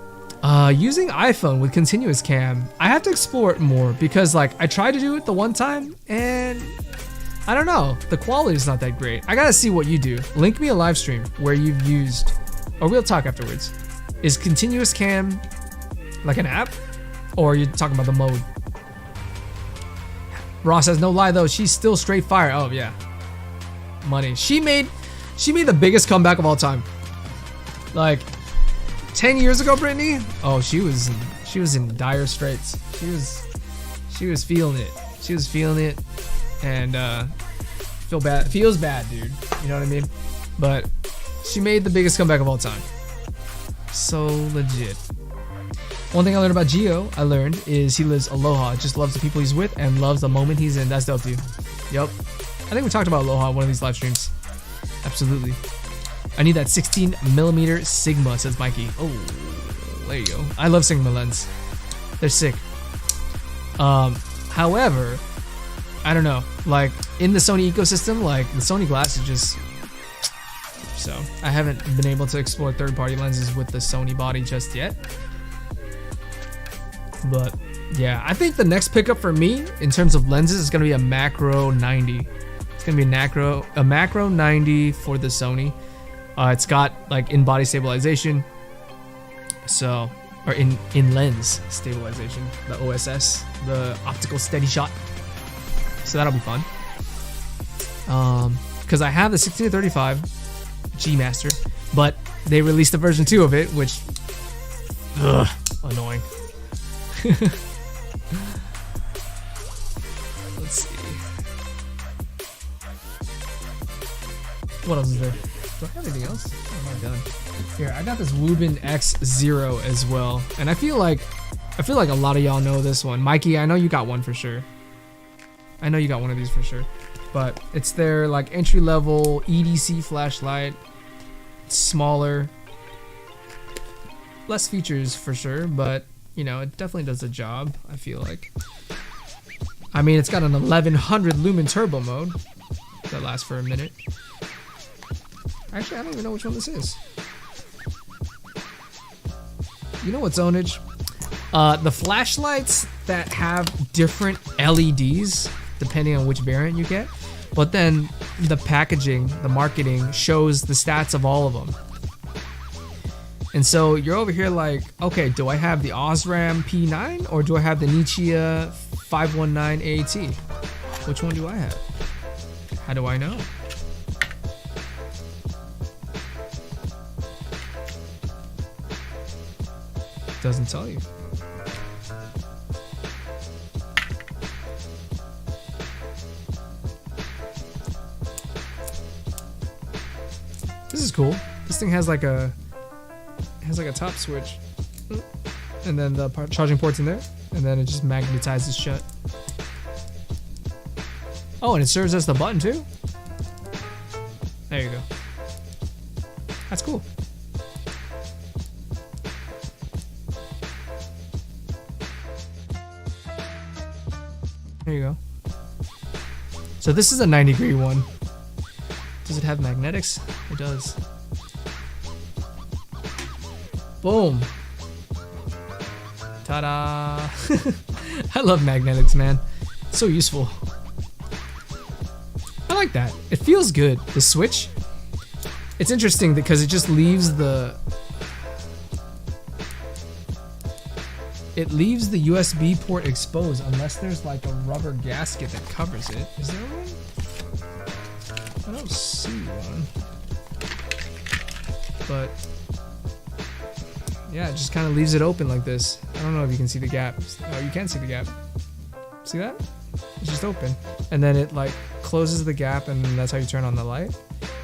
using iPhone with continuous cam, I have to explore it more because like I tried to do it the one time and I don't know, the quality is not that great. I gotta see what you do. Link me a live stream where you've used, or we'll talk afterwards. Is continuous cam like an app, or are you talking about the mode? Ross says, no lie though, she's still straight fire. Oh yeah, money. She made the biggest comeback of all time. Like 10 years ago, Brittany. Oh, she was in dire straits. She was feeling it. She was feeling it, and feels bad, dude. You know what I mean? But she made the biggest comeback of all time. So legit. One thing I learned about Gio, is he lives aloha, just loves the people he's with and loves the moment he's in. That's dope, dude. Yup. I think we talked about aloha on one of these live streams. Absolutely. I need that 16mm Sigma, says Mikey. Oh, there you go. I love Sigma lens. They're sick. However, I don't know. Like in the Sony ecosystem, like the Sony glass is just so. I haven't been able to explore third-party lenses with the Sony body just yet. But yeah, I think the next pickup for me in terms of lenses is gonna be a macro 90. It's gonna be a macro 90 for the Sony. It's got like in-body stabilization, so, or in lens stabilization, the OSS, the optical steady shot. So that'll be fun. Because I have the 16-35 G Master, but they released a version 2 of it, which, annoying. Let's see. What else is there? Do I have anything else? What am I done? Here, I got this Wubin X0 as well, and I feel like a lot of y'all know this one. Mikey, I know you got one for sure. I know you got one of these for sure. But it's their like entry-level EDC flashlight. It's smaller, less features for sure, but you know, it definitely does the job, I feel like. I mean, it's got an 1100 lumen turbo mode that lasts for a minute. Actually, I don't even know which one this is. You know what, zonage? The flashlights that have different LEDs, depending on which variant you get, but then the packaging, the marketing shows the stats of all of them. And so you're over here like, okay, do I have the Osram P9 or do I have the Nichia 519 AT? Which one do I have? How do I know? Doesn't tell you. This is cool. This thing has like a top switch, and then the charging port's in there, and then it just magnetizes shut. Oh, and it serves as the button too. There you go. That's cool. There you go. So this is a 90-degree one. Does it have magnetics? It does. Boom. Ta-da. I love magnetics, man. It's so useful. I like that. It feels good. The switch. It's interesting because it just leaves the... It leaves the USB port exposed unless there's like a rubber gasket that covers it. Is there one? I don't see one. But yeah, it just kind of leaves it open like this. I don't know if you can see the gap. Oh, you can see the gap. See that? It's just open. And then it like closes the gap and that's how you turn on the light.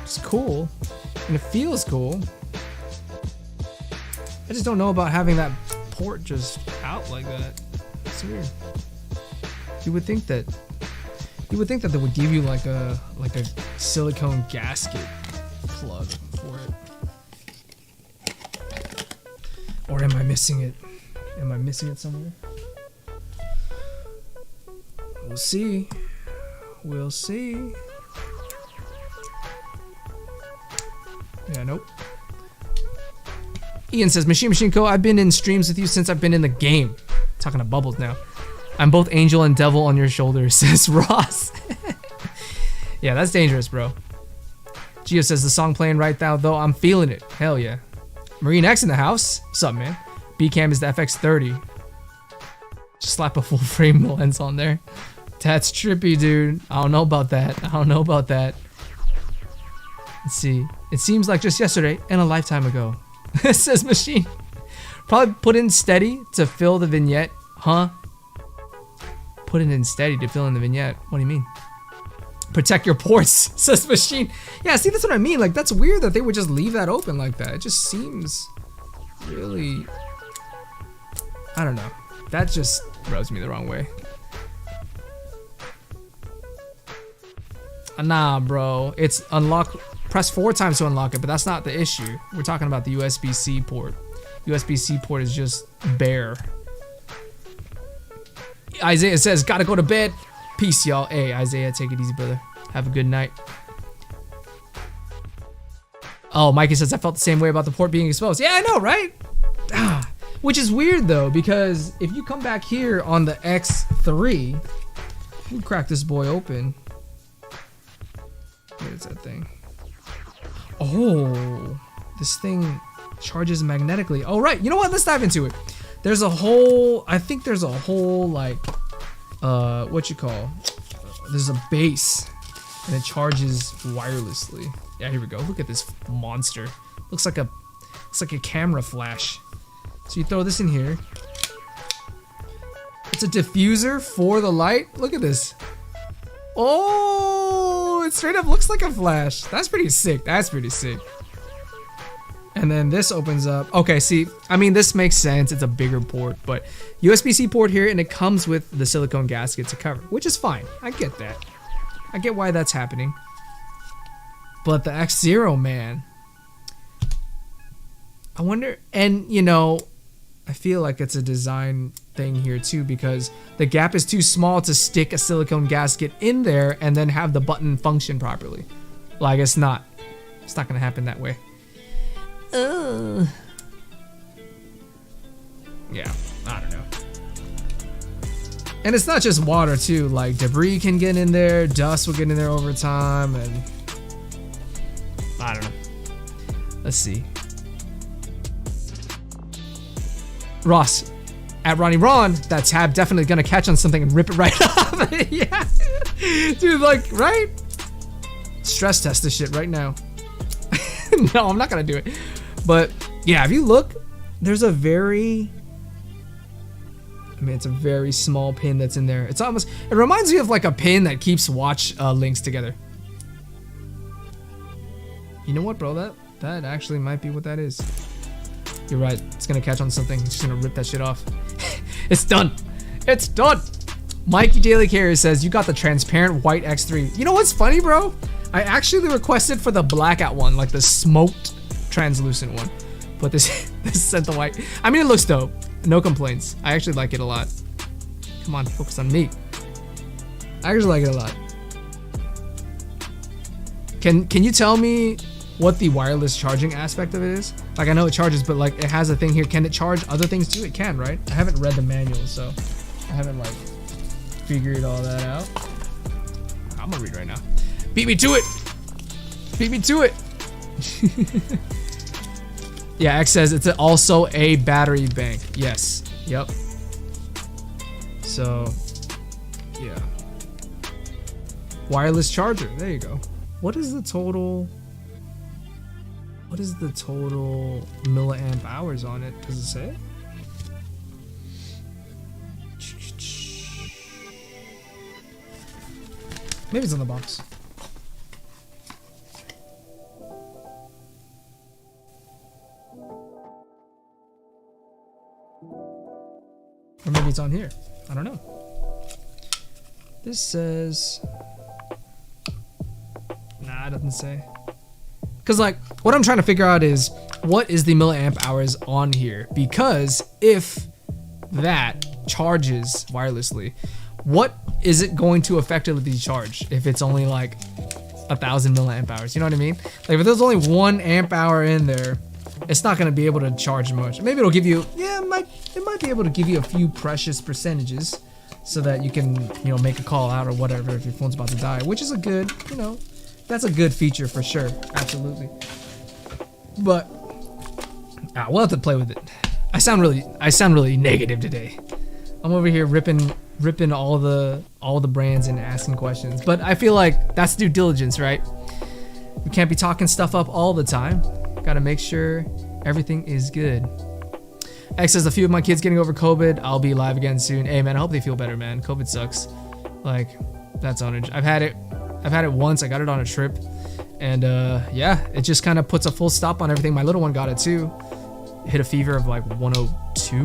It's cool. And it feels cool. I just don't know about having that port just out like that. It's weird. You would think that they would give you like a silicone gasket plug for it. Or am I missing it? Am I missing it somewhere? We'll see. We'll see. Yeah, nope. Ian says, Machine Co, I've been in streams with you since I've been in the game. Talking to Bubbles now. I'm both angel and devil on your shoulders, says Ross. Yeah, that's dangerous, bro. Gio says, the song playing right now, though, I'm feeling it. Hell yeah. Marine X in the house. What's up, man? B-Cam is the FX30. Just slap a full frame lens on there. That's trippy, dude. I don't know about that. I don't know about that. Let's see. It seems like just yesterday and a lifetime ago. Says Machine. Probably put in steady to fill the vignette. Huh? Put it in steady to fill in the vignette. What do you mean? Protect your ports, says Machine. Yeah, see, that's what I mean. Like, that's weird that they would just leave that open like that. It just seems really... I don't know. That just rubs me the wrong way. Nah, bro. It's unlock. Press 4 times to unlock it, but that's not the issue. We're talking about the USB-C port. USB-C port is just bare. Isaiah says, gotta go to bed. Peace, y'all. Hey, Isaiah, take it easy, brother. Have a good night. Oh, Mikey says, I felt the same way about the port being exposed. Yeah, I know, right? Ah, which is weird, though, because if you come back here on the X3, we crack this boy open. Where is that thing? Oh, this thing charges magnetically. Oh, right. You know what? Let's dive into it. There's a whole, I think there's a whole, like, what you call, there's a base, and it charges wirelessly. Yeah, here we go. Look at this monster. Looks like a camera flash. So you throw this in here. It's a diffuser for the light. Look at this. Oh, it straight up looks like a flash. That's pretty sick. That's pretty sick. And then this opens up. Okay, see, I mean, this makes sense. It's a bigger port, but USB-C port here, and it comes with the silicone gasket to cover, which is fine. I get that. I get why that's happening. But the X0, man. I wonder, and you know, I feel like it's a design thing here too, because the gap is too small to stick a silicone gasket in there and then have the button function properly. Like, it's not gonna happen that way. Yeah, I don't know. And it's not just water too, like debris can get in there, dust will get in there over time, and I don't know. Let's see. Ross, at Ronnie Ron, that tab definitely gonna catch on something and rip it right off. Yeah, dude, like, right? Stress test this shit right now. No, I'm not gonna do it. But yeah, if you look, there's a very, I mean, it's a very small pin that's in there. It's almost, it reminds me of like a pin that keeps watch links together. You know what, bro? That actually might be what that is. You're right. It's gonna catch on something. It's just gonna rip that shit off. It's done. It's done. Mikey Daily Carrier says, you got the transparent white X3. You know what's funny, bro? I actually requested for the blackout one, like the smoked translucent one. But this sent the white. I mean, it looks dope. No complaints. I actually like it a lot. Come on, focus on me. I actually like it a lot. Can you tell me what the wireless charging aspect of it is. Like, I know it charges, but like it has a thing here. Can it charge other things too? It can, right? I haven't read the manual, so I haven't like figured all that out. I'm gonna read right now. Beat me to it. Beat me to it. Yeah, X says it's also a battery bank. Yes. Yep. So, yeah. Wireless charger. There you go. What is the total? What is the total milliamp hours on it? Does it say? Maybe it's on the box. Or maybe it's on here. I don't know. This says... Nah, it doesn't say. Because, like, what I'm trying to figure out is, what is the milliamp hours on here? Because if that charges wirelessly, what is it going to effectively charge if it's only like 1,000 milliamp hours? You know what I mean? Like, if there's only 1 amp hour in there, it's not going to be able to charge much. Maybe it'll give you, yeah, it might be able to give you a few precious percentages so that you can, you know, make a call out or whatever if your phone's about to die, which is a good, you know, that's a good feature for sure. Absolutely. But we'll have to play with it. I sound really negative today. I'm over here ripping all the brands and asking questions. But I feel like that's due diligence, right? We can't be talking stuff up all the time. Gotta make sure everything is good. X says, a few of my kids getting over COVID. I'll be live again soon. Hey man, I hope they feel better, man. COVID sucks. Like, that's ownage. I've had it once. I got it on a trip. And yeah, it just kind of puts a full stop on everything. My little one got it too. Hit a fever of like 102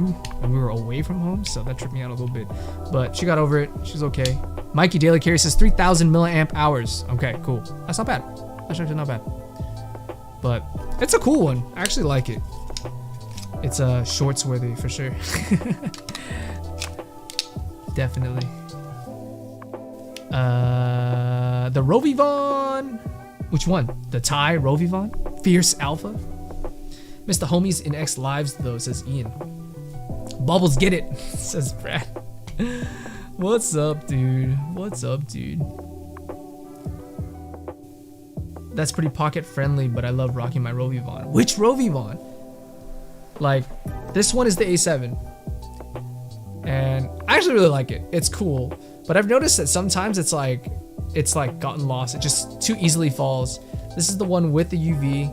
and we were away from home, so that tripped me out a little bit. But she got over it. She's okay. Mikey Daily Carry says 3,000 milliamp hours. Okay, cool. That's not bad. That's actually not bad. But it's a cool one. I actually like it. It's shorts worthy for sure. Definitely. The Rovivon. Which one? The Thai Rovivon? Fierce Alpha? Missed the homies in X Lives though, says Ian. Bubbles get it, says Brad. What's up, dude? What's up, dude? That's pretty pocket friendly, but I love rocking my Rovivon. Which Rovivon? Like, this one is the A7. And I actually really like it. It's cool. But I've noticed that sometimes it's like gotten lost. It just too easily falls. This is the one with the UV.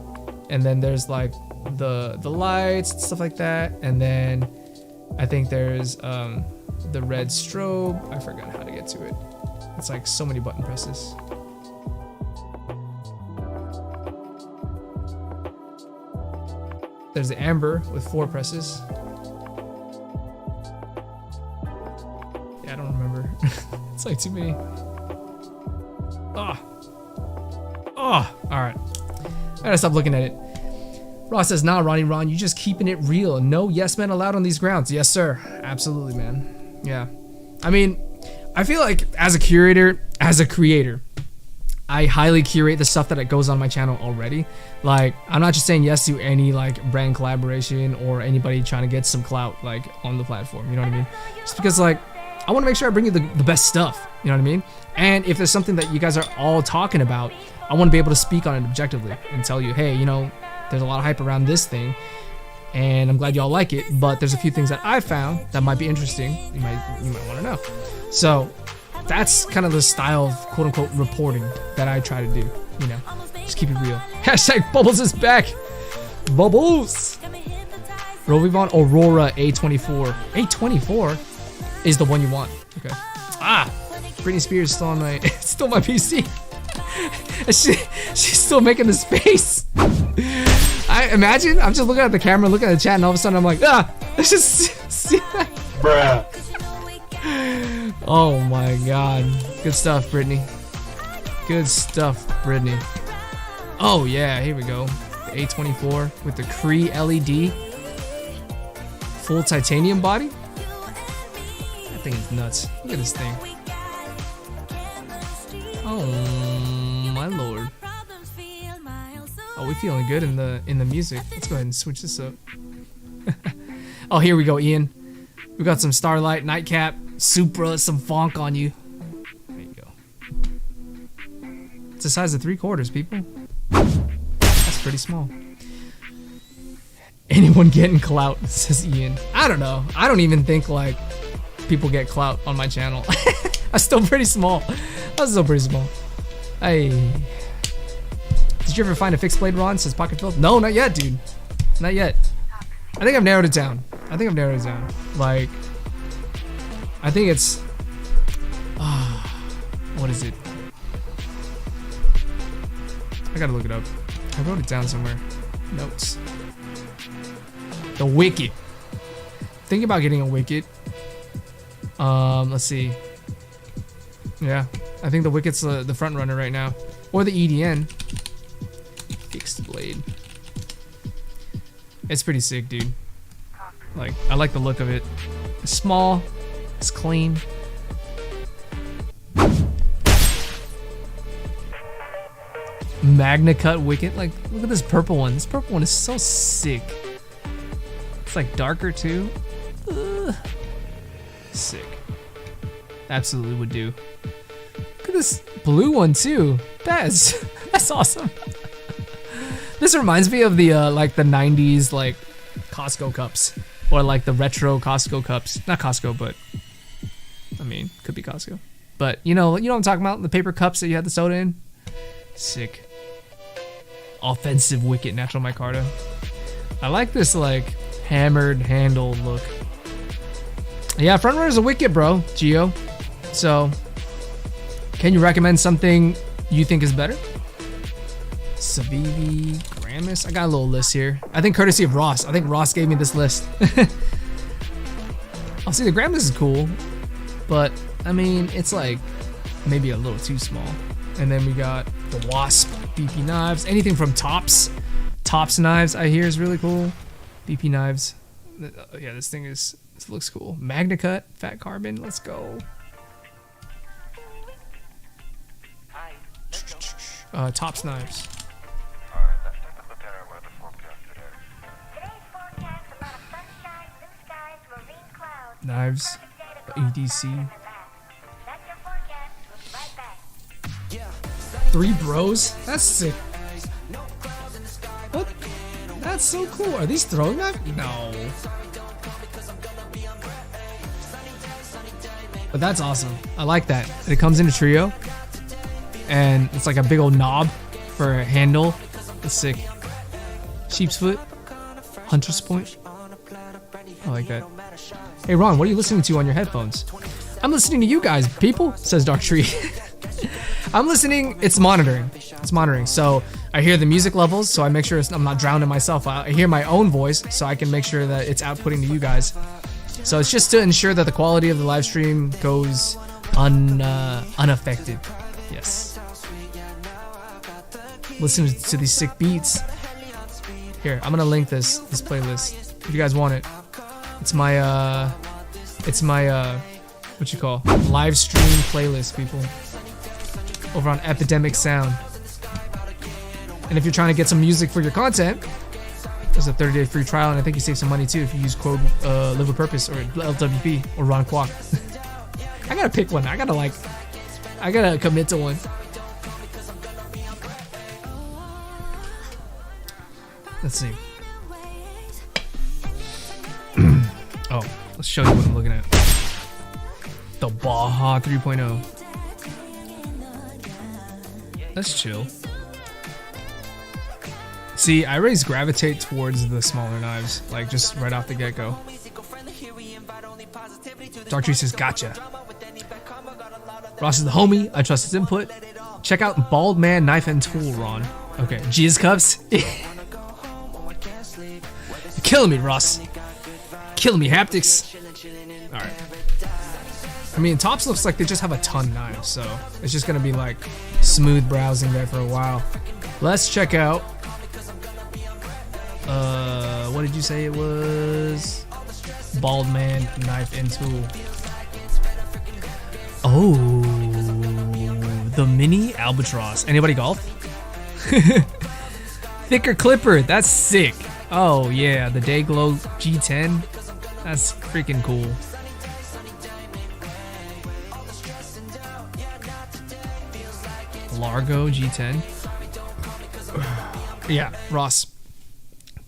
And then there's like the lights and stuff like that. And then I think there's the red strobe. I forgot how to get to it. It's like so many button presses. There's the amber with 4 presses. Yeah, I don't remember. It's like too many. All right. I gotta stop looking at it. Ross says, nah, Ron, you just keeping it real. No yes men allowed on these grounds. Yes, sir. Absolutely, man. Yeah. I mean, I feel like as a curator, as a creator, I highly curate the stuff that goes on my channel already. Like, I'm not just saying yes to any like brand collaboration or anybody trying to get some clout like on the platform. You know what I mean? Just because like, I want to make sure I bring you the best stuff. You know what I mean? And if there's something that you guys are all talking about, I want to be able to speak on it objectively and tell you, hey, you know, there's a lot of hype around this thing, and I'm glad y'all like it. But there's a few things that I found that might be interesting. You might want to know. So that's kind of the style of quote unquote reporting that I try to do. You know, just keep it real. Hashtag Bubbles is back. Bubbles. Rovivon Aurora A24. A24 is the one you want. Okay. Britney Spears stole my PC. She's still making the space. I imagine I'm just looking at the camera, looking at the chat, and all of a sudden I'm like, let's just see that. Bruh. Oh my god. Good stuff, Brittany. Good stuff, Brittany. Oh yeah, here we go. The A24 with the Cree LED. Full titanium body. That thing is nuts. Look at this thing. Oh my lord. Oh, we feeling good in the music. Let's go ahead and switch this up. Oh, here we go, Ian. We got some Starlight, Nightcap, Supra, some funk on you. There you go. It's the size of 3/4, people. That's pretty small. Anyone getting clout, says Ian. I don't know. I don't even think like people get clout on my channel. I'm still pretty small. I'm still pretty small. Hey. Did you ever find a fixed blade, Ron? Says Pocket Phil. No, not yet, dude. Not yet. I think I've narrowed it down. Like, I think it's... what is it? I gotta look it up. I wrote it down somewhere. Notes. The Wicket. Think about getting a Wicket. Let's see. Yeah, I think the Wicket's the front runner right now. Or the EDN. Fixed blade. It's pretty sick, dude. Like, I like the look of it. It's small. It's clean. Magna Cut Wicket. Like, look at this purple one. This purple one is so sick. It's like darker too. Sick. Absolutely would do. Look at this blue one too. That's awesome. This reminds me of the like the 90s like Costco cups, or like the retro Costco cups. Not Costco, but I mean, could be Costco. But you know what I'm talking about? The paper cups that you had the soda in. Sick. Offensive Wicket, natural micarta. I like this like hammered handle look. Yeah, front runner's a Wicket, bro, Geo. So, can you recommend something you think is better? Savivi, Gramus. I got a little list here. I think courtesy of Ross. I think Ross gave me this list. I'll see, the Gramus is cool, but I mean, it's like maybe a little too small. And then we got the Wasp, BP knives. Anything from Tops. Tops knives, I hear, is really cool. BP knives. Yeah, this looks cool. Magna Cut, Fat Carbon. Let's go. Tops knives. Knives, EDC. 3 bros? That's sick. What? That's so cool. Are these throwing knives? No. But that's awesome. I like that. It comes in a trio. And it's like a big old knob for a handle. It's sick. Sheep's foot. Hunter's point. I like that. Hey Ron, what are you listening to on your headphones? I'm listening to you guys, people, says Dark Tree. I'm listening, it's monitoring. It's monitoring. So I hear the music levels, so I make sure I'm not drowning myself out. I hear my own voice, so I can make sure that it's outputting to you guys. So it's just to ensure that the quality of the live stream goes unaffected. Yes. Listen to these sick beats. Here, I'm gonna link this playlist if you guys want it. It's my what you call live stream playlist, people, over on Epidemic Sound. And if you're trying to get some music for your content, there's a 30-day free trial, and I think you save some money too if you use code Live with Purpose or LWP or Ron Kwok. I gotta pick one. I gotta commit to one. Let's see. Oh, let's show you what I'm looking at. The Baja 3.0. That's chill. See, I always gravitate towards the smaller knives, like just right off the get-go. Dark Tree says, gotcha. Ross is the homie. I trust his input. Check out Bald Man Knife and Tool, Ron. Okay, Jizz Cups. You're killing me, Ross. Killing me, haptics. Alright. I mean, Tops looks like they just have a ton of knives, so it's just gonna be like smooth browsing there for a while. Let's check out. What did you say it was? Bald Man Knife and Tool. Oh, the mini Albatross. Anybody golf? Thicker clipper, that's sick. Oh yeah, the Day Glow G10. That's freaking cool. Largo G10. Yeah, Ross.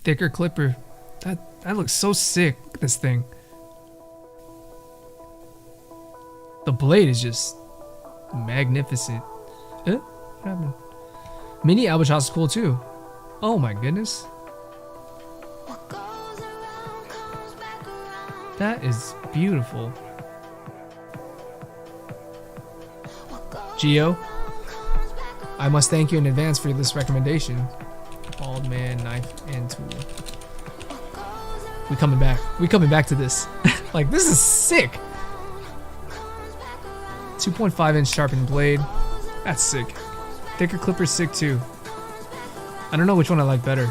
Thicker clipper. That looks so sick. Look at this thing. The blade is just magnificent. What happened? Mini albatross is cool too. Oh my goodness. That is beautiful. Geo, I must thank you in advance for this recommendation. Bald man, knife, and tool. We coming back. We coming back to this. Like, this is sick. 2.5-inch sharpened blade. That's sick. Thicker clipper's sick too. I don't know which one I like better.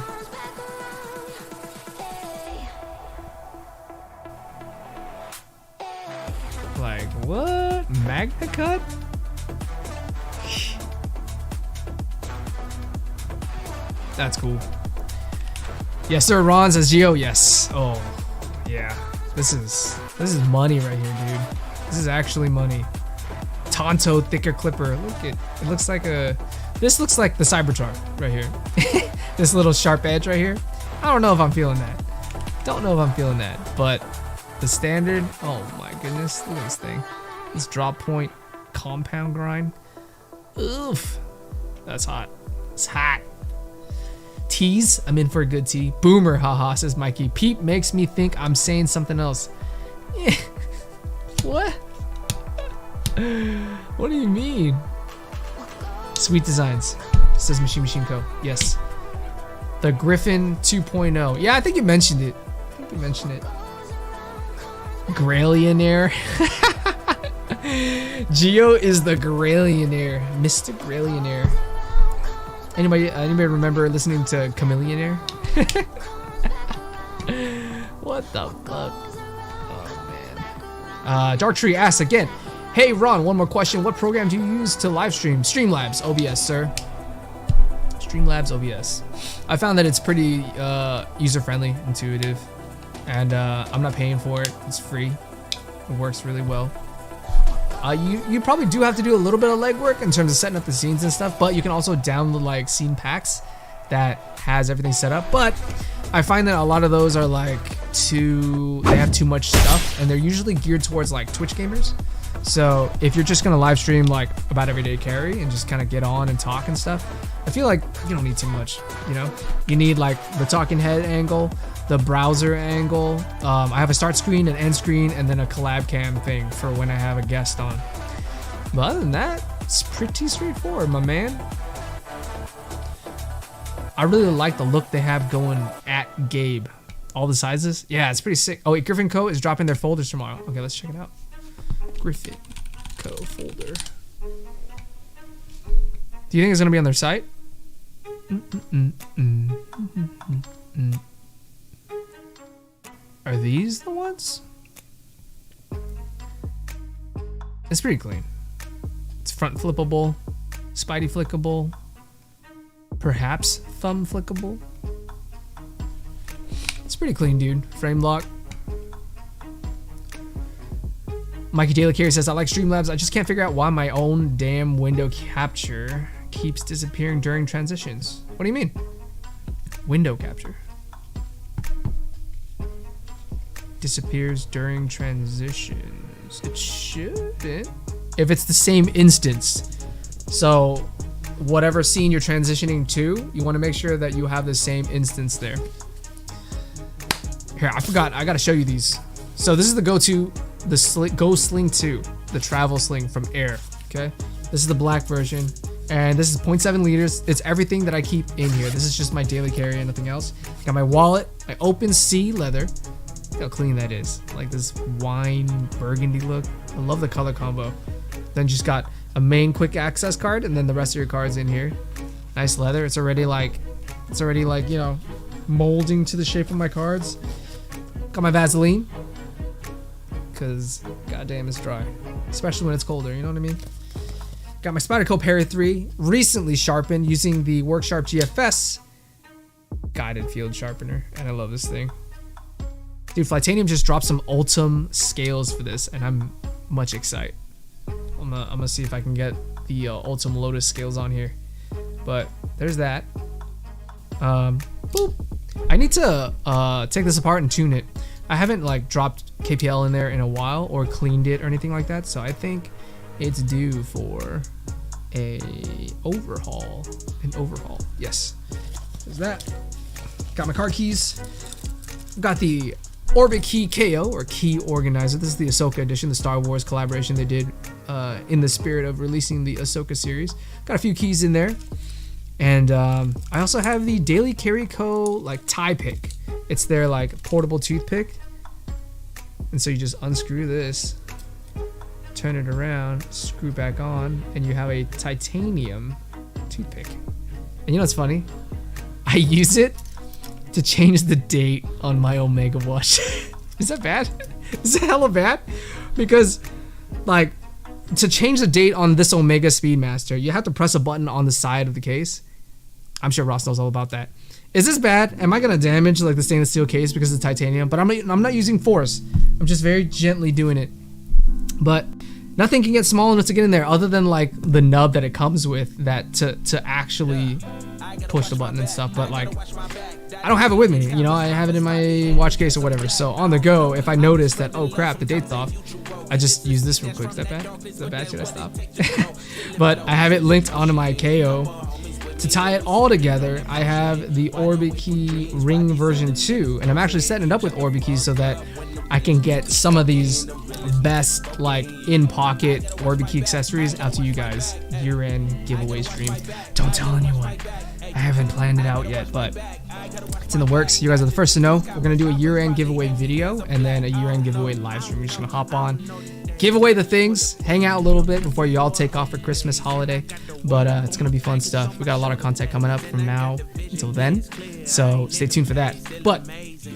Like, what? Magna Cut? That's cool. Yes, sir. Ron says Geo. Yes. Oh, yeah. This is money right here, dude. This is actually money. Tonto thicker clipper. Look at it. Looks like a. This looks like the Cybertruck right here. This little sharp edge right here. I don't know if I'm feeling that. Don't know if I'm feeling that. But the standard. Oh my goodness. Look at this thing. This drop point compound grind. Oof. That's hot. It's hot. Tease, I'm in for a good tea. Boomer, haha, says Mikey. Peep makes me think I'm saying something else. Yeah. What? What do you mean? Sweet designs, says Machine Co. Yes. The Griffin 2.0. Yeah, I think you mentioned it. Graillionaire. Geo is the Graillionaire. Mr. Graillionaire. Anybody remember listening to Chameleonaire? What the fuck? Oh man. Dark Tree asks again. Hey Ron, one more question. What program do you use to live stream? Streamlabs OBS, sir. Streamlabs OBS. I found that it's pretty user-friendly, intuitive, and I'm not paying for it. It's free. It works really well. You probably do have to do a little bit of legwork in terms of setting up the scenes and stuff, but you can also download like scene packs that has everything set up. But I find that a lot of those are like they have too much stuff, and they're usually geared towards like Twitch gamers. So if you're just gonna live stream like about everyday carry and just kind of get on and talk and stuff, I feel like you don't need too much, you know? You need like the talking head angle, the browser angle. I have a start screen, an end screen, and then a collab cam thing for when I have a guest on. But other than that, it's pretty straightforward, my man. I really like the look they have going at Gabe. All the sizes. Yeah, it's pretty sick. Oh wait, Griffin Co. is dropping their folders tomorrow. Okay, let's check it out. Griffin Co. folder. Do you think it's gonna be on their site? Are these the ones? It's pretty clean. It's front flippable, Spidey flickable, perhaps thumb flickable. It's pretty clean, dude. Frame lock. Mikey Daily Carey says, I like Streamlabs. I just can't figure out why my own damn window capture keeps disappearing during transitions. What do you mean? Window capture disappears during transitions. It shouldn't. If it's the same instance. So whatever scene you're transitioning to, you want to make sure that you have the same instance there. Here, I forgot. I got to show you these. So this is the Go Sling 2, the travel sling from Air. Okay. This is the black version. And this is 0.7 liters. It's everything that I keep in here. This is just my daily carry and nothing else. Got my wallet, my open sea leather. Look how clean that is. Like this wine burgundy look. I love the color combo. Then just got a main quick access card and then the rest of your cards in here. Nice leather. It's already like, you know, molding to the shape of my cards. Got my Vaseline. Cause goddamn it's dry. Especially when it's colder, you know what I mean? Got my Spyderco Parry 3, recently sharpened using the Worksharp GFS guided field sharpener, and I love this thing. Dude, Flytanium just dropped some Ultim scales for this, and I'm much excited. I'm gonna see if I can get the Ultim Lotus scales on here. But there's that. Boop. I need to take this apart and tune it. I haven't like dropped KPL in there in a while or cleaned it or anything like that, so I think it's due for a overhaul. An overhaul. Yes. There's that. Got my car keys. Got the Orbit Key KO, or Key Organizer. This is the Ahsoka edition, the Star Wars collaboration they did in the spirit of releasing the Ahsoka series. Got a few keys in there. And I also have the Daily Carry Co. like tie pick. It's their like portable toothpick. And so you just unscrew this, turn it around, screw back on, and you have a titanium toothpick. And you know what's funny? I use it to change the date on my Omega watch. Is that bad? Is that hella bad? Because like to change the date on this Omega Speedmaster, you have to press a button on the side of the case. I'm sure Ross knows all about that. Is this bad? Am I gonna damage like the stainless steel case because of titanium? But I'm not using force. I'm just very gently doing it. But nothing can get small enough to get in there other than like the nub that it comes with that to actually push the button and stuff. But like I don't have it with me, you know, I have it in my watch case or whatever. So on the go, if I notice that, oh crap, the date's off, I just use this real quick. Is that bad? Is that bad? Should I stop? But I have it linked onto my KO. To tie it all together, I have the Orbit Key Ring version 2, and I'm actually setting it up with Orbit Keys so that I can get some of these best like in-pocket Orbit Key accessories out to you guys. Year-end giveaway stream. Don't tell anyone. I haven't planned it out yet, but it's in the works. You guys are the first to know. We're gonna do a year-end giveaway video and then a year-end giveaway live stream. We're just gonna hop on, give away the things, hang out a little bit before you all take off for Christmas holiday. But it's gonna be fun stuff. We got a lot of content coming up from now until then, so stay tuned for that. But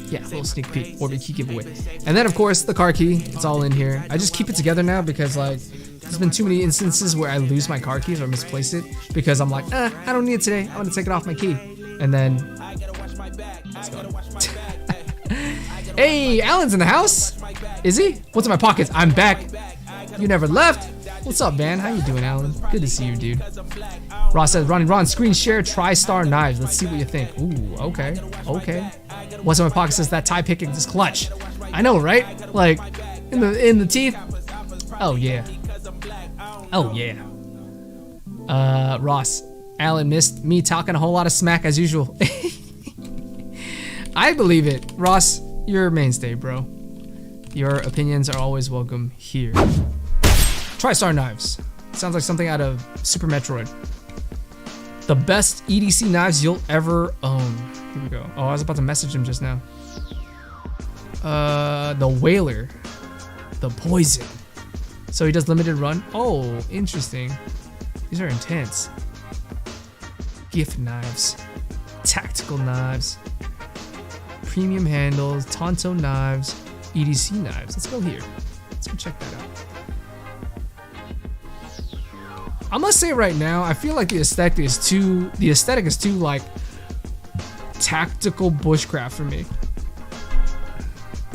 yeah, a little sneak peek, Orbit Key giveaway. And then of course the car key, it's all in here. I just keep it together now because like there's been too many instances where I lose my car keys or misplace it because I'm like, I don't need it today, I'm gonna take it off my key. And then it's gone. Hey, Alan's in the house. Is he? What's in my pockets? I'm back. You never left. What's up, man? How you doing, Alan? Good to see you, dude. Ross says, Ron, screen share TriStar knives. Let's see what you think. Ooh, okay. What's in my pocket says that tie picking is clutch. I know, right? Like, in the teeth. Oh, yeah. Oh, yeah. Ross, Alan missed me talking a whole lot of smack as usual. I believe it. Ross, you're a mainstay, bro. Your opinions are always welcome here. TriStar knives. Sounds like something out of Super Metroid. The best EDC knives you'll ever own. Here we go. Oh, I was about to message him just now. The Whaler. The Poison. So he does limited run. Oh, interesting. These are intense. Gift knives. Tactical knives. Premium handles. Tonto knives. EDC knives. Let's go here. Let's go check that out. I must say right now, I feel like the aesthetic is too like tactical bushcraft for me.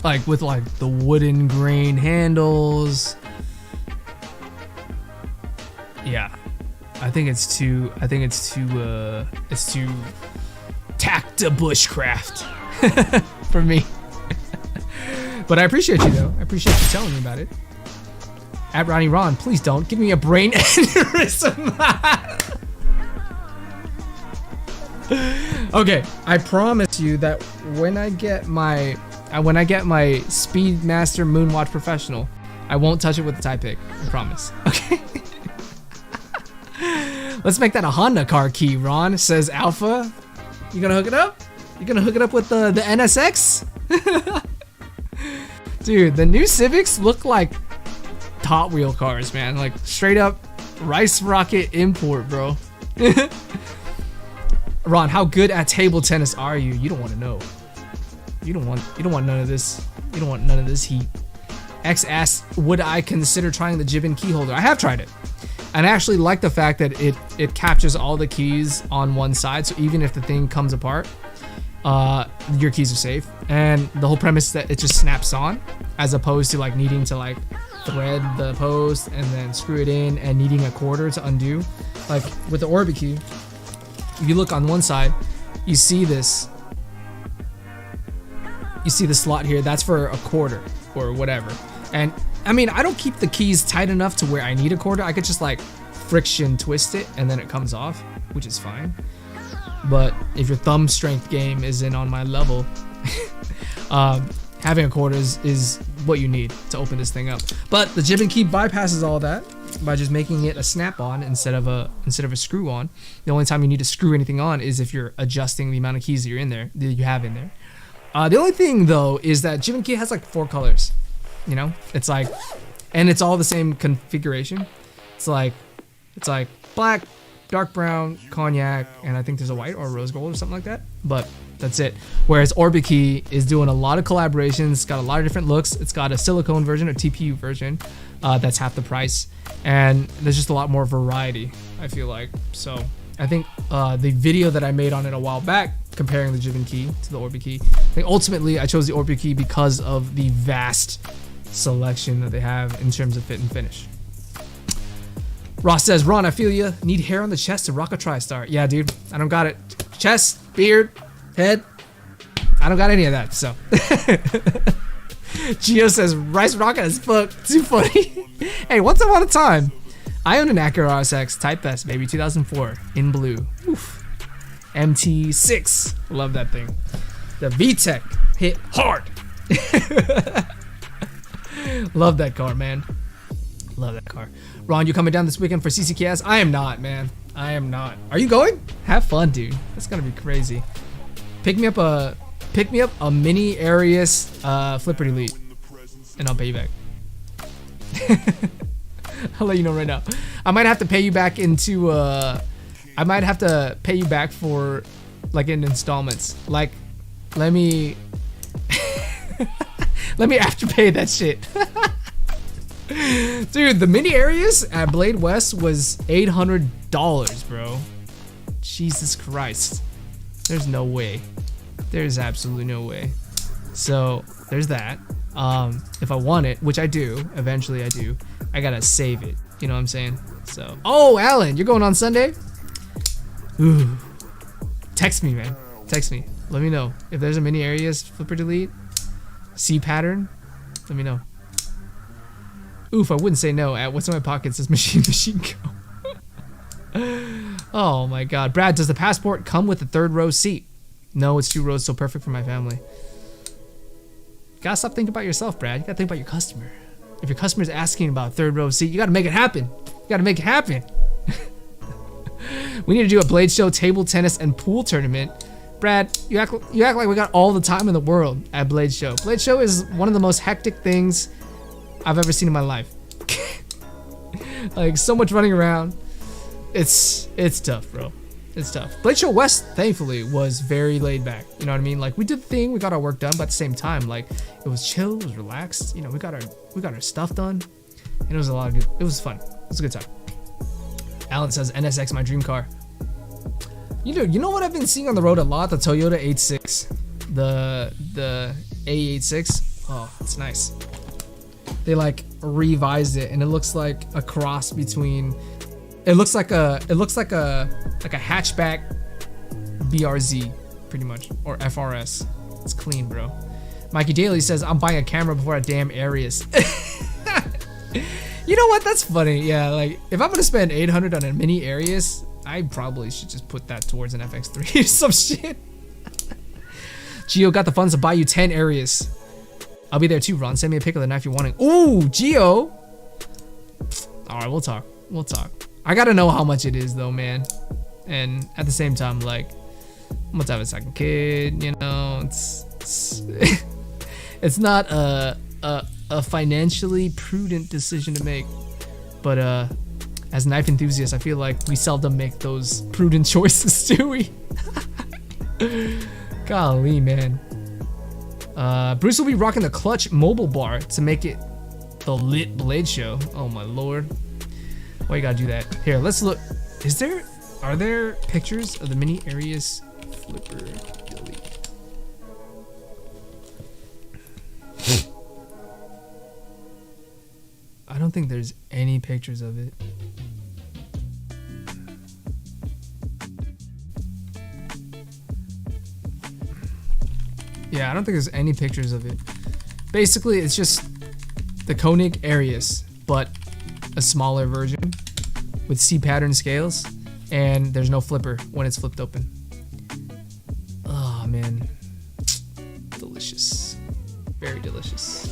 Like with like the wooden grain handles. Yeah. I think it's too tacta bushcraft for me. But I appreciate you though. I appreciate you telling me about it. At Ronnie Ron, please don't give me a brain aneurysm. Okay, I promise you that when I get my Speedmaster Moonwatch Professional, I won't touch it with the tie pick. I promise. Okay. Let's make that a Honda car key, Ron, says Alpha. You gonna hook it up? You gonna hook it up with the NSX? Dude, the new Civics look like Hot Wheel cars, man. Like straight up Rice Rocket import, bro. Ron, how good at table tennis are you? You don't want to know. You don't want none of this. You don't want none of this heat. X asked, would I consider trying the Jibbin key holder? I have tried it. And I actually like the fact that it captures all the keys on one side, so even if the thing comes apart, your keys are safe. And the whole premise is that it just snaps on, as opposed to like needing to like thread the post and then screw it in and needing a quarter to undo. Like with the Orbit key, if you look on one side, you see this. You see the slot here, that's for a quarter or whatever. And I mean, I don't keep the keys tight enough to where I need a quarter. I could just like friction twist it and then it comes off, which is fine. But if your thumb strength game isn't on my level, having a quarter is what you need to open this thing up. But the Chillin key bypasses all that by just making it a snap-on instead of a screw-on. The only time you need to screw anything on is if you're adjusting the amount of keys that you have in there. The only thing though is that Chillin key has like 4 colors. You know, it's like, and it's all the same configuration. It's like black, dark brown, cognac, and I think there's a white or a rose gold or something like that. But that's it. Whereas Orbit key is doing a lot of collaborations. It's got a lot of different looks. It's got a silicone version, a TPU version, that's half the price, and there's just a lot more variety, I feel like. So I think the video that I made on it a while back, comparing the Chillin key to the Orbit key, I think ultimately I chose the Orbit key because of the vast selection that they have in terms of fit and finish. Ross says, Ron, I feel you. Need hair on the chest to rock a TriStar. Yeah, dude, I don't got it. Chest, beard, head, I don't got any of that, so. Gio says, Rice Rocket as fuck. Too funny. Hey, once upon a time, I owned an Acura RSX Type S, baby, 2004, in blue. Oof. MT6. Love that thing. The VTEC hit hard. Love that car, man. Love that car. Ron, you coming down this weekend for CCKS? I am not, man. I am not. Are you going? Have fun, dude. That's gonna be crazy. Pick me up a mini Arius Flipper Elite, and I'll pay you back. I'll let you know right now. I might have to pay you back into I might have to pay you back for like in installments. Like, let me let me afterpay that shit. Dude, the mini Arius at Blade West was $800, bro. Jesus Christ. There's no way. There's absolutely no way. So there's that. If I want it, which I do, eventually I do, I gotta save it. You know what I'm saying? So, oh, Alan, you're going on Sunday? Ooh. Text me, man. Text me. Let me know if there's a mini Arius Flipper Delete C pattern. Let me know. Oof, I wouldn't say no. At what's in my pocket says machine go. Oh my god. Brad, does the passport come with a 3rd row seat? No, it's 2 rows, so perfect for my family. You gotta stop thinking about yourself, Brad. You gotta think about your customer. If your customer's asking about a 3rd row seat, you gotta make it happen. You gotta make it happen. We need to do a Blade Show, table tennis, and pool tournament. Brad, you act like we got all the time in the world at Blade Show. Blade Show is one of the most hectic things I've ever seen in my life. Like, so much running around. It's tough, bro. It's tough. Blade Show West, thankfully, was very laid back. You know what I mean? Like, we did the thing, we got our work done, but at the same time, like, it was chill, it was relaxed. You know, we got our stuff done, and it was a lot of good. It was fun. It was a good time. Alan says, NSX, my dream car. You know what I've been seeing on the road a lot? The Toyota 86, the A86. Oh, it's nice. They like revised it, and it looks like a cross between. It looks like a hatchback BRZ, pretty much, or FRS. It's clean, bro. Mikey Daly says, I'm buying a camera before a damn Arius. You know what? That's funny. Yeah, like if I'm gonna spend $800 on a mini Arius, I probably should just put that towards an FX3 or some shit. Gio got the funds to buy you 10 Arius. I'll be there too, Ron. Send me a pic of the knife you're wanting. Ooh, Gio. All right, we'll talk. We'll talk. I gotta know how much it is though, man. And at the same time, like, I'm about to have a second kid, you know, it's not a financially prudent decision to make. But as knife enthusiasts, I feel like we seldom make those prudent choices, do we? Golly, man. Bruce will be rocking the Clutch mobile bar to make it the lit Blade Show. Oh my lord. Why you gotta do that? Here, let's look. Are there pictures of the mini Arius Flipper Delete? think there's any pictures of it. Yeah, I don't think there's any pictures of it. Basically, it's just the Koenig Arius, but a smaller version with C pattern scales, and there's no flipper when it's flipped open. Oh man, delicious, very delicious.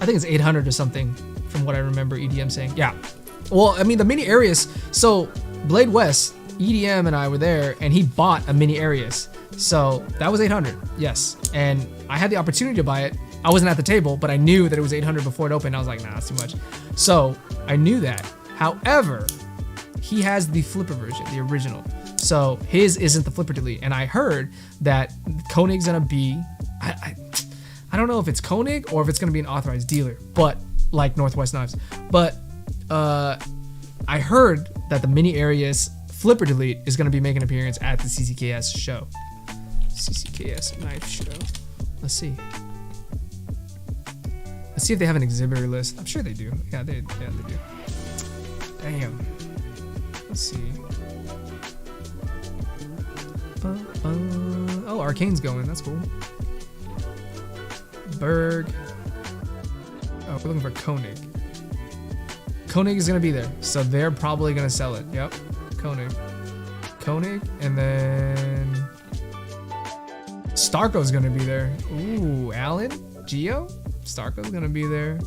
I think it's 800 or something from what I remember EDM saying. Yeah, well, I mean the mini Arius. So Blade West, EDM and I were there, and he bought a mini Arius. So that was 800, yes. And I had the opportunity to buy it. I wasn't at the table, but I knew that it was 800 before it opened. I was like, nah, that's too much. So I knew that. However, he has the flipper version, the original. So his isn't the flipper delete. And I heard that Koenig's gonna be, I don't know if it's Koenig or if it's gonna be an authorized dealer, but like Northwest Knives. But I heard that the mini Arius flipper delete is gonna be making an appearance at the CCKS show. CCKS knife show. Let's see. Let's see if they have an exhibitor list. I'm sure they do. Yeah, they do. Damn. Let's see. Oh, Arcane's going. That's cool. Berg. Oh, we're looking for Koenig. Koenig is gonna be there, so they're probably gonna sell it. Yep, Koenig, and then Starco's gonna be there. Ooh, Alan, Geo, Starco's gonna be there.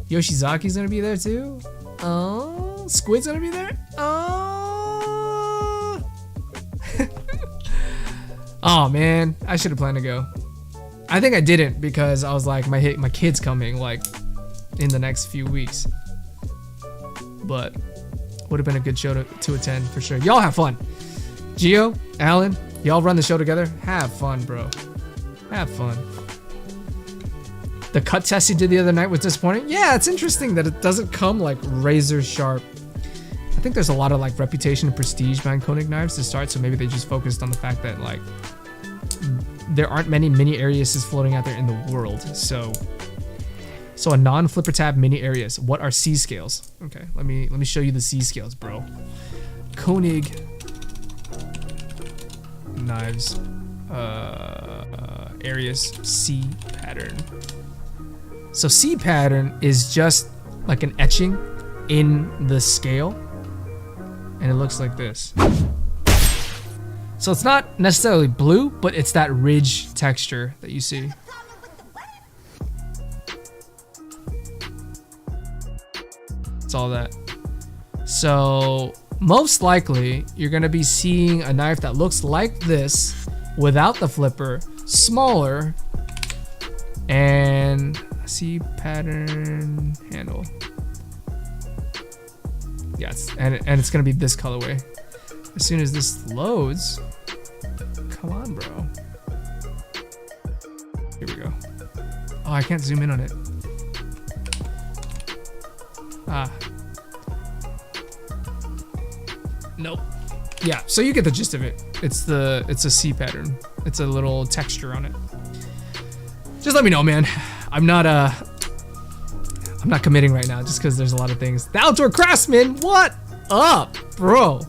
Yoshizaki's gonna be there too. Oh, Squid's gonna be there. Oh, oh man, I should have planned to go. I think I didn't because I was like, my kid's coming like in the next few weeks. But would have been a good show to attend for sure. Y'all have fun. Gio, Alan, y'all run the show together. Have fun, bro. Have fun. The cut test you did the other night was disappointing. Yeah, it's interesting that it doesn't come like razor sharp. I think there's a lot of like reputation and prestige behind Koenig knives to start, so maybe they just focused on the fact that like there aren't many mini Ariuses floating out there in the world. So a non-flipper tab mini Arius. What are C scales? Okay, let me show you the C scales, bro. Koenig knives, Arius C pattern. So C pattern is just like an etching in the scale, and it looks like this. So it's not necessarily blue, but it's that ridge texture that you see. It's all that. So most likely you're gonna be seeing a knife that looks like this without the flipper, smaller, and C pattern handle. Yes, and it's gonna be this colorway. As soon as this loads, come on, bro. Here we go. Oh, I can't zoom in on it. Ah. Nope. Yeah, so you get the gist of it. It's a C pattern. It's a little texture on it. Just let me know, man. I'm not committing right now just because there's a lot of things. The Outdoor Craftsman, what up, bro?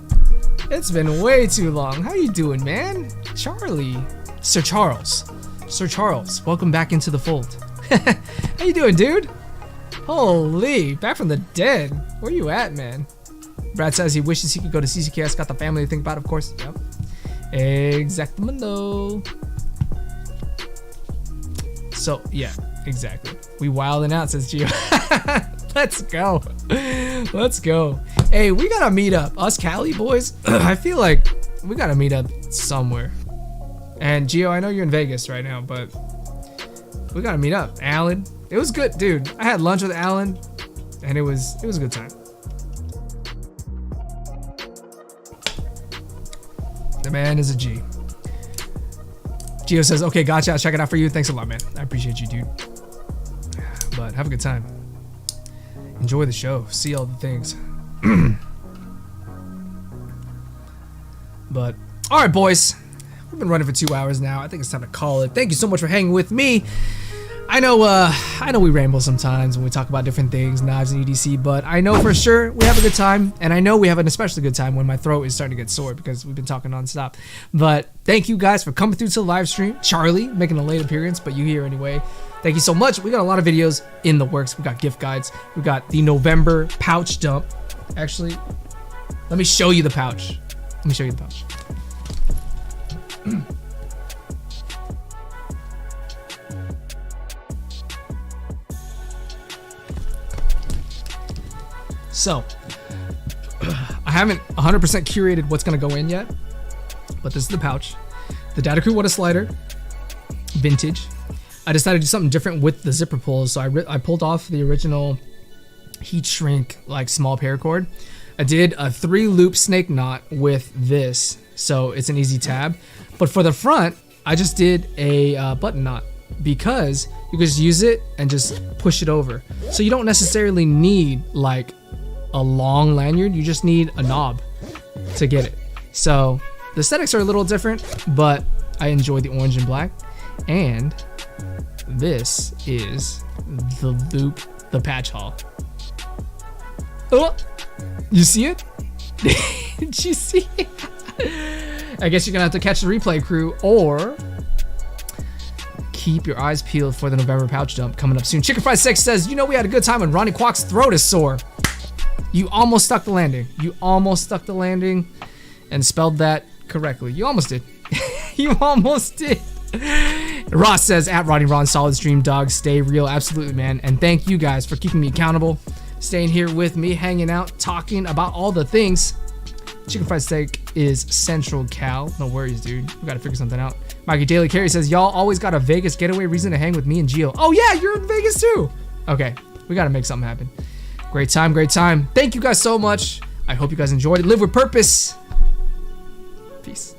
It's been way too long. How you doing, man? Charlie. Sir Charles, welcome back into the fold. How you doing, dude? Holy, back from the dead. Where you at, man? Brad says he wishes he could go to CCKS. Got the family to think about, of course. Yep. Exactamundo. So, yeah, exactly. We wilding out, says Gio. Let's go. Let's go. Hey, we gotta meet up. Us Cali boys. I feel like we gotta meet up somewhere. And Gio, I know you're in Vegas right now, but we gotta meet up. Alan, it was good, dude. I had lunch with Alan, and it was a good time. The man is a G. Gio says, okay, gotcha. I'll check it out for you. Thanks a lot, man. I appreciate you, dude. But have a good time. Enjoy the show. See all the things. But, all right, boys. We've been running for 2 hours now. I think it's time to call it. Thank you so much for hanging with me. I know we ramble sometimes when we talk about different things, knives and EDC, but I know for sure we have a good time, and I know we have an especially good time when my throat is starting to get sore because we've been talking nonstop. But thank you guys for coming through to the live stream. Charlie making a late appearance, but you here anyway. Thank you so much. We got a lot of videos in the works. We got gift guides. We got the November pouch dump. Actually, let me show you the pouch. Let me show you the pouch. So, I haven't 100% curated what's gonna go in yet, but this is the pouch. The Data Crew What a Slider, vintage. I decided to do something different with the zipper pulls, so I pulled off the original heat shrink like small paracord. I did a 3-loop snake knot with this, so it's an easy tab. But for the front, I just did a button knot because you can just use it and just push it over. So you don't necessarily need like a long lanyard, you just need a knob to get it. So the aesthetics are a little different, but I enjoy the orange and black. And this is the loop, the patch haul. Oh, you see it? Did you see it? I guess you're gonna have to catch the replay, crew, or keep your eyes peeled for the November pouch dump coming up soon. Chicken Fried Sex says, you know we had a good time when Ronnie Kwok's throat is sore. You almost stuck the landing. You almost stuck the landing and spelled that correctly. You almost did. You almost did. Ross says, at Ronnie Ron, solid stream, dog, stay real. Absolutely, man. And thank you guys for keeping me accountable, staying here with me, hanging out, talking about all the things. Chicken Fried Steak is Central Cal. No worries, dude. We gotta figure something out. Mikey Daily Carey says, y'all always got a Vegas getaway reason to hang with me and Gio. Oh yeah, you're in Vegas too. Okay, we gotta make something happen. Great time, great time. Thank you guys so much. I hope you guys enjoyed it. Live with purpose. Peace.